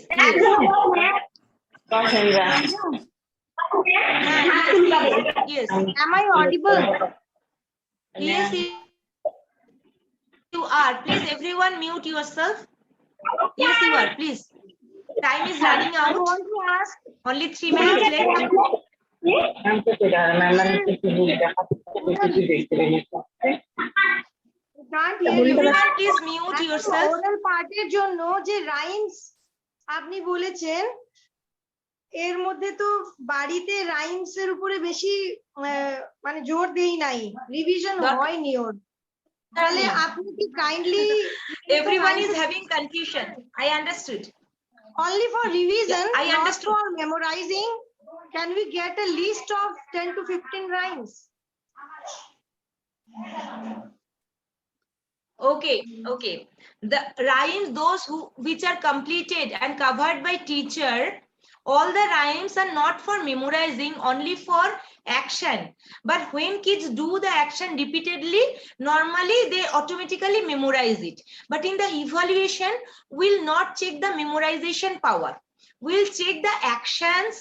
Speaker 1: yes.
Speaker 7: Am I audible?
Speaker 1: Yes, you are. Please everyone mute yourself. Yes, you are. Please. Time is running out.
Speaker 7: I want to ask.
Speaker 1: Only 3 minutes left. Everyone please mute yourself.
Speaker 7: Oral পার্টের জন্য যে rhymes আপনি বলেছেন, এর মধ্যে তো বাড়িতে rhymes এর উপরে বেশি মানে জোর দেই নাই, রিভিশন হয়নি ওর, তাহলে আপনি কি kindly,
Speaker 1: everyone is having confusion, I understood,
Speaker 7: only for revision,
Speaker 1: I understood,
Speaker 7: not for memorizing. Can we get a list of 10 to 15 rhymes?
Speaker 1: Okay, okay. The rhymes, those which are completed and covered by teacher, all the rhymes are not for memorizing, only for action. But when kids do the action repeatedly, normally they automatically memorize it. But in the evaluation, we'll not check the memorization power. We'll check the actions,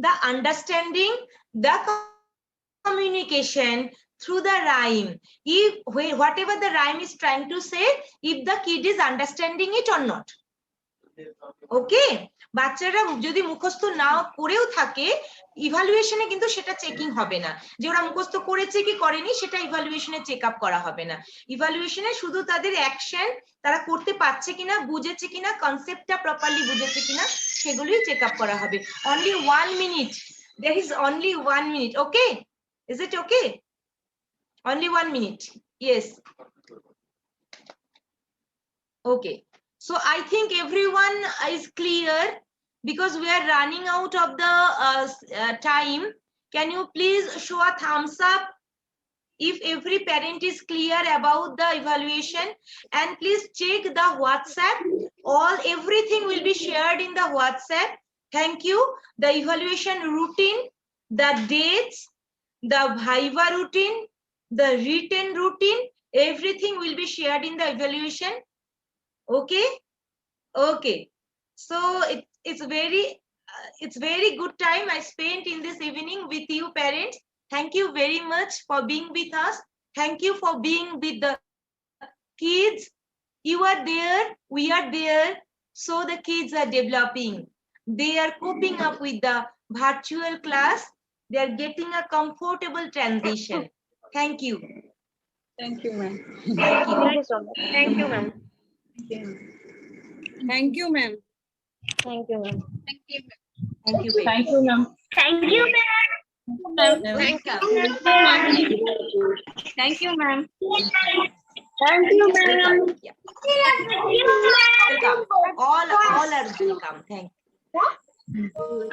Speaker 1: the understanding, the communication through the rhyme. If whatever the rhyme is trying to say, if the kid is understanding it or not. Okay, বাচ্চারা যদি মুখস্থ না করেও থাকে, ইভালুয়েশনে কিন্তু সেটা checking হবে না, যে ওরা মুখস্থ করেছে কি করেনি সেটা ইভালুয়েশনে চেক আপ করা হবে না। ইভালুয়েশনে শুধু তাদের অ্যাকশন, তারা করতে পারছে কিনা, বুঝেছে কিনা, কনসেপ্টটা প্রপারলি বুঝেছে কিনা, সেগুলোই চেক আপ করা হবে। Only 1 minute, there is only 1 minute. Okay, is it okay? Only 1 minute. Yes. Okay. So I think everyone is clear, because we are running out of the time. Can you please show a thumbs up if every parent is clear about the evaluation? And please check the WhatsApp. Everything will be shared in the WhatsApp. Thank you. The evaluation routine, the dates, the viva routine, the written routine, everything will be shared in the evaluation. Okay, okay. So it's very good time I spent in this evening with you parents. Thank you very much for being with us. Thank you for being with the kids. You are there, we are there, so the kids are developing. they are coping up with the virtual class. They are getting a comfortable transition. Thank you.
Speaker 3: Thank you, ma'am.
Speaker 1: Thank you.
Speaker 2: Thank you so much. Thank you, ma'am.
Speaker 3: Thank you, ma'am.
Speaker 2: Thank you, ma'am.
Speaker 1: Thank you, baby.
Speaker 3: Thank you, ma'am.
Speaker 2: Thank you,
Speaker 1: Welcome.
Speaker 17: Thank you, ma'am.
Speaker 2: Thank you, ma'am.
Speaker 1: Yeah. Welcome. All are welcome. Thank you.